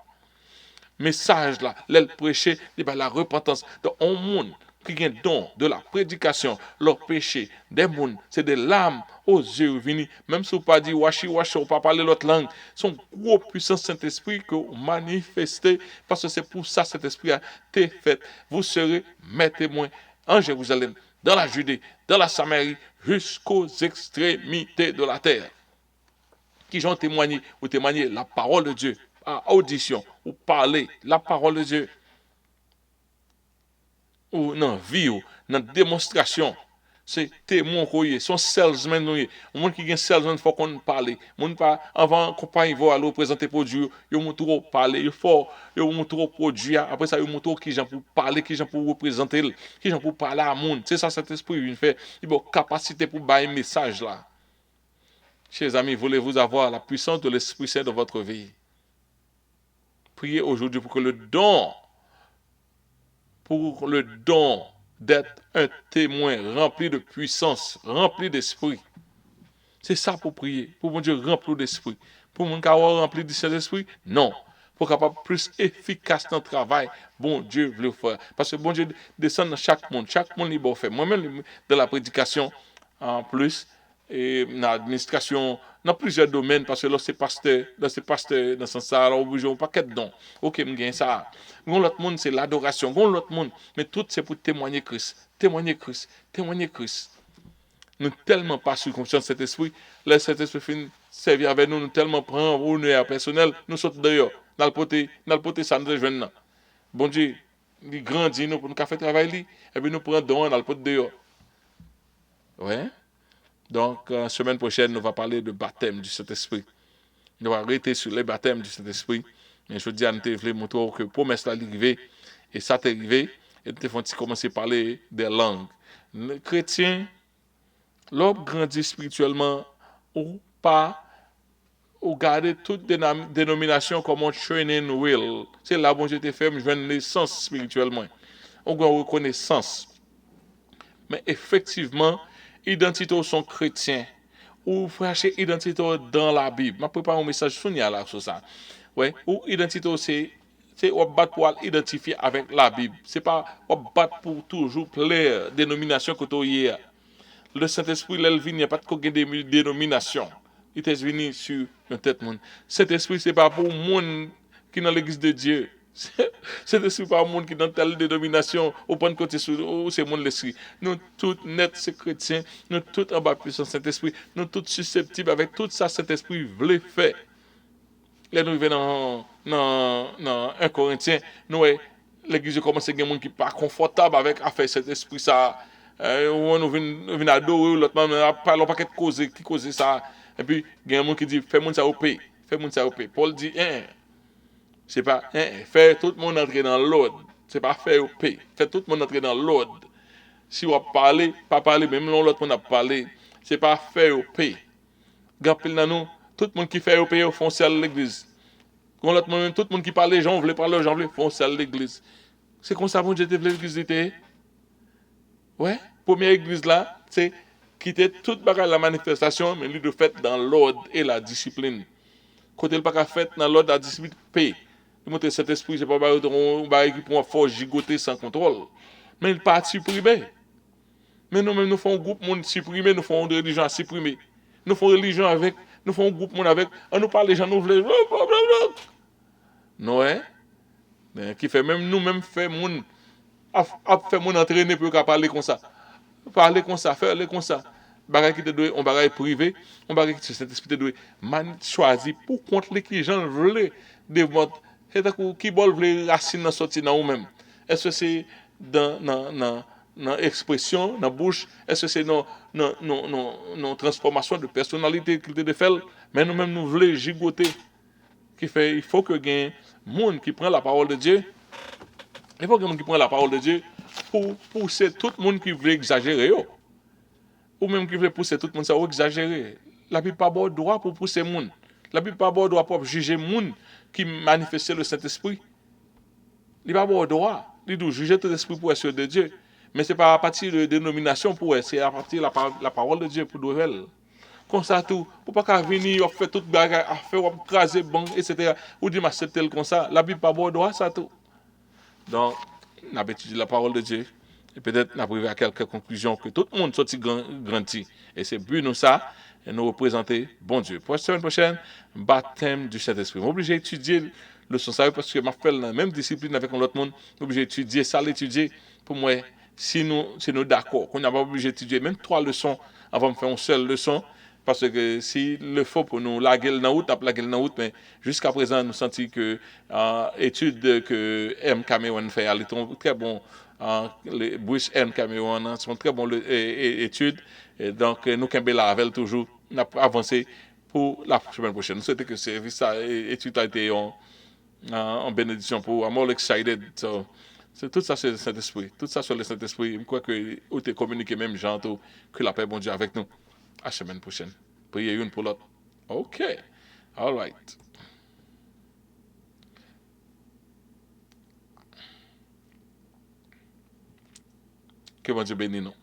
A: message là l'elle prêcher la repentance dans un monde qui a don de la prédication leur péché des mondes c'est des larmes aux yeux venus même si vous pas dit washi ou pas parler l'autre langue son gros puissant Saint-Esprit que vous manifestez parce que c'est pour ça cet esprit a été fait vous serez mes témoins en Jérusalem dans la Judée dans la Samarie jusqu'aux extrémités de la terre qui ont témoigné ou témoigné la parole de Dieu à audition ou parler la parole de Dieu ou dans vie ou dans démonstration c'est témoin qu'on son salesman nous au monde qui gagne salesman faut qu'on parle monde pas avant compagnie va aller présenter produit yo montre parler il faut yo montre produit après ça yo montre qui gens pour parler qui gens pour représenter qui gens pour parler à monde c'est ça cet esprit vient faire il a capacité pour bailler message là chers amis voulez-vous avoir la puissance de l'Esprit Saint dans votre vie priez aujourd'hui pour le don d'être un témoin rempli de puissance, rempli d'esprit. C'est ça pour prier. Pour mon Dieu rempli d'esprit. Pour mon Dieu rempli de Saint-Esprit, non. Pour capable plus efficace dans le travail, bon Dieu veut le faire. Parce que bon Dieu descend dans chaque monde libre fait. Moi-même, dans la prédication, en plus, et dans l'administration, dans plusieurs domaines, parce que là, c'est pasteur, dans ce sens-là, alors, on a un paquet de dons. Ok, je gagne ça. L'autre monde, c'est l'adoration. L'autre monde, mais tout, c'est pour témoigner Christ. Témoigner Christ. Témoigner Christ. Nous tellement pas sur confiance de cet esprit. Là, cet esprit finit servir avec nous, nous tellement prend honneur personnel, nous sommes d'ailleurs. Dans le poté, ça nous rejoint. Bon Dieu, il grandit nous pour nous faire travail, et puis nous prenons don dans le poté d'ailleurs. Ouais. Donc, semaine prochaine, nous allons parler de baptême du Saint-Esprit. Nous allons arrêter sur les baptêmes du Saint-Esprit. Mais je dis à nous, je montrer que promesse est arrivée, et ça est arrivé, et nous avons commencé à parler des langues. Les chrétiens, l'homme grandit spirituellement, ou pas, ou garder toute dénomination comme un training wheel. C'est là où j'étais fait, je veux une naissance spirituellement. On a une reconnaissance. Mais effectivement, identité sont chrétiens ou chercher identité dans la Bible. Je prépare un message sur ça. Ouais, ou identité c'est on bat pour identifier avec la Bible. C'est pas on bat pour toujours plaire dénomination que tu hier. Le Saint-Esprit il n'y a pas de dénomination. Il est venu sur une tête monde. Saint-Esprit c'est pas pour monde qui dans l'église de Dieu. C'est pas un monde qui est dans telle dénomination, au point de côté, c'est monde l'esprit. Nous tous nets, c'est chrétiens, nous tous en bas puissance Saint-Esprit, nous tous susceptibles avec tout ça, Saint-Esprit voulait faire. Là, nous venons dans 1 Corinthien, nous, l'église commence à gagner des gens qui ne sont pas confortables avec affaire cet esprit ça. Où nous venons adorer, l'autre monde parle pas de cause qui cause ça. Et puis, il y a des gens qui disent, fais-moi ça au pays. Fais-moi ça au pays. Paul dit, c'est pas, faire tout le monde entrer dans l'ordre. C'est pas faire au pays. Faire tout le monde entrer dans l'ordre. Si on parler, pas parler, même l'autre monde a parlé, c'est pas faire au pays. Gapil dans nous, tout le monde qui fait au pays, font ça à l'église. Tout le monde qui parle, les gens veulent parler, les gens veulent font ça à l'église. C'est comme ça que Dieu voulait l'église était. Ouais, première église là, c'est quitter toute la manifestation, mais lui de fait dans l'ordre et la discipline. Côté le pas fait dans l'ordre et la discipline, paix. Il montre cet esprit, c'est pas un qui pour fort gigoter sans contrôle. Mais il pas supprimé. Mais nous-mêmes, nous faisons un groupe monde supprimé, nous faisons une religion supprimée. Nous faisons religion avec, nous faisons un groupe monde avec, on nous parle, les gens nous veulent. Non, hein? Qui fait même nous-mêmes, fait monde, fait mon entraîner pour parler comme ça. Parler comme ça, faire comme ça. Bagay qui te doit, on bagay privé, on bagay qui cet esprit te doit choisir pour contre les gens veulent de votre c'est à dire qui bol veut racine dans sortir dans vous-même. Est-ce que c'est dans expression, dans bouche, est-ce que c'est dans transformation de personnalité qu'il te fait, mais nous-mêmes nous voulons gigoter qui fait il faut que gagne monde qui prend la parole de Dieu. Il faut que monde qui prend la parole de Dieu pour pousser tout le monde qui veut exagérer. Ou même qui veut pousser tout le monde ça exagérer. La Bible pas bon droit pour pousser le monde. La Bible pas bon droit pour juger le monde qui manifeste le Saint-Esprit. Il pas bon droit. Il doit juger tout l'esprit pour être de Dieu. Mais ce n'est pas à partir de dénomination pour être, c'est à partir de la parole de Dieu pour nous. Comme ça tout, pour pas venir, on fait toute bagarre, on fait, on craser bon, etc. Ou dire m'accepter comme ça. La Bible pas bon droit ça tout. Donc, on a étudié la parole de Dieu. Et peut-être on a arrivé à quelques conclusions que tout le monde sorti grandi. Et c'est but nous ça, et nous représenter bon Dieu. Pour la semaine prochaine, baptême du Saint-Esprit. On est obligé d'étudier le son ça parce que je fait la même discipline avec l'autre monde. On est obligé d'étudier ça, l'étudier. Pour moi, si nous d'accord, qu'on n'a pas obligé d'étudier même 3 leçons avant de faire une seule leçon. Parce que si le faut pour nous la gueule dans route, la gueule dans route, mais jusqu'à présent, nous sentons que l'étude que M. Cameron fait, elle est très bon. Les Bruce M. Cameron sont très bonnes études. Et donc, nous, Kembe Lavel, toujours, on a avancé pour la semaine prochaine. Nous souhaitons que ce service, étude a été en bénédiction pour I'm all excited. So, c'est tout ça, c'est le Saint-Esprit. Tout ça sur le Saint-Esprit. Je crois que vous avez communiqué même, Jean, que la paix, bon Dieu, avec nous. À la semaine prochaine. Priez une pour l'autre. OK. All right. Que bon Dieu bénisse nous.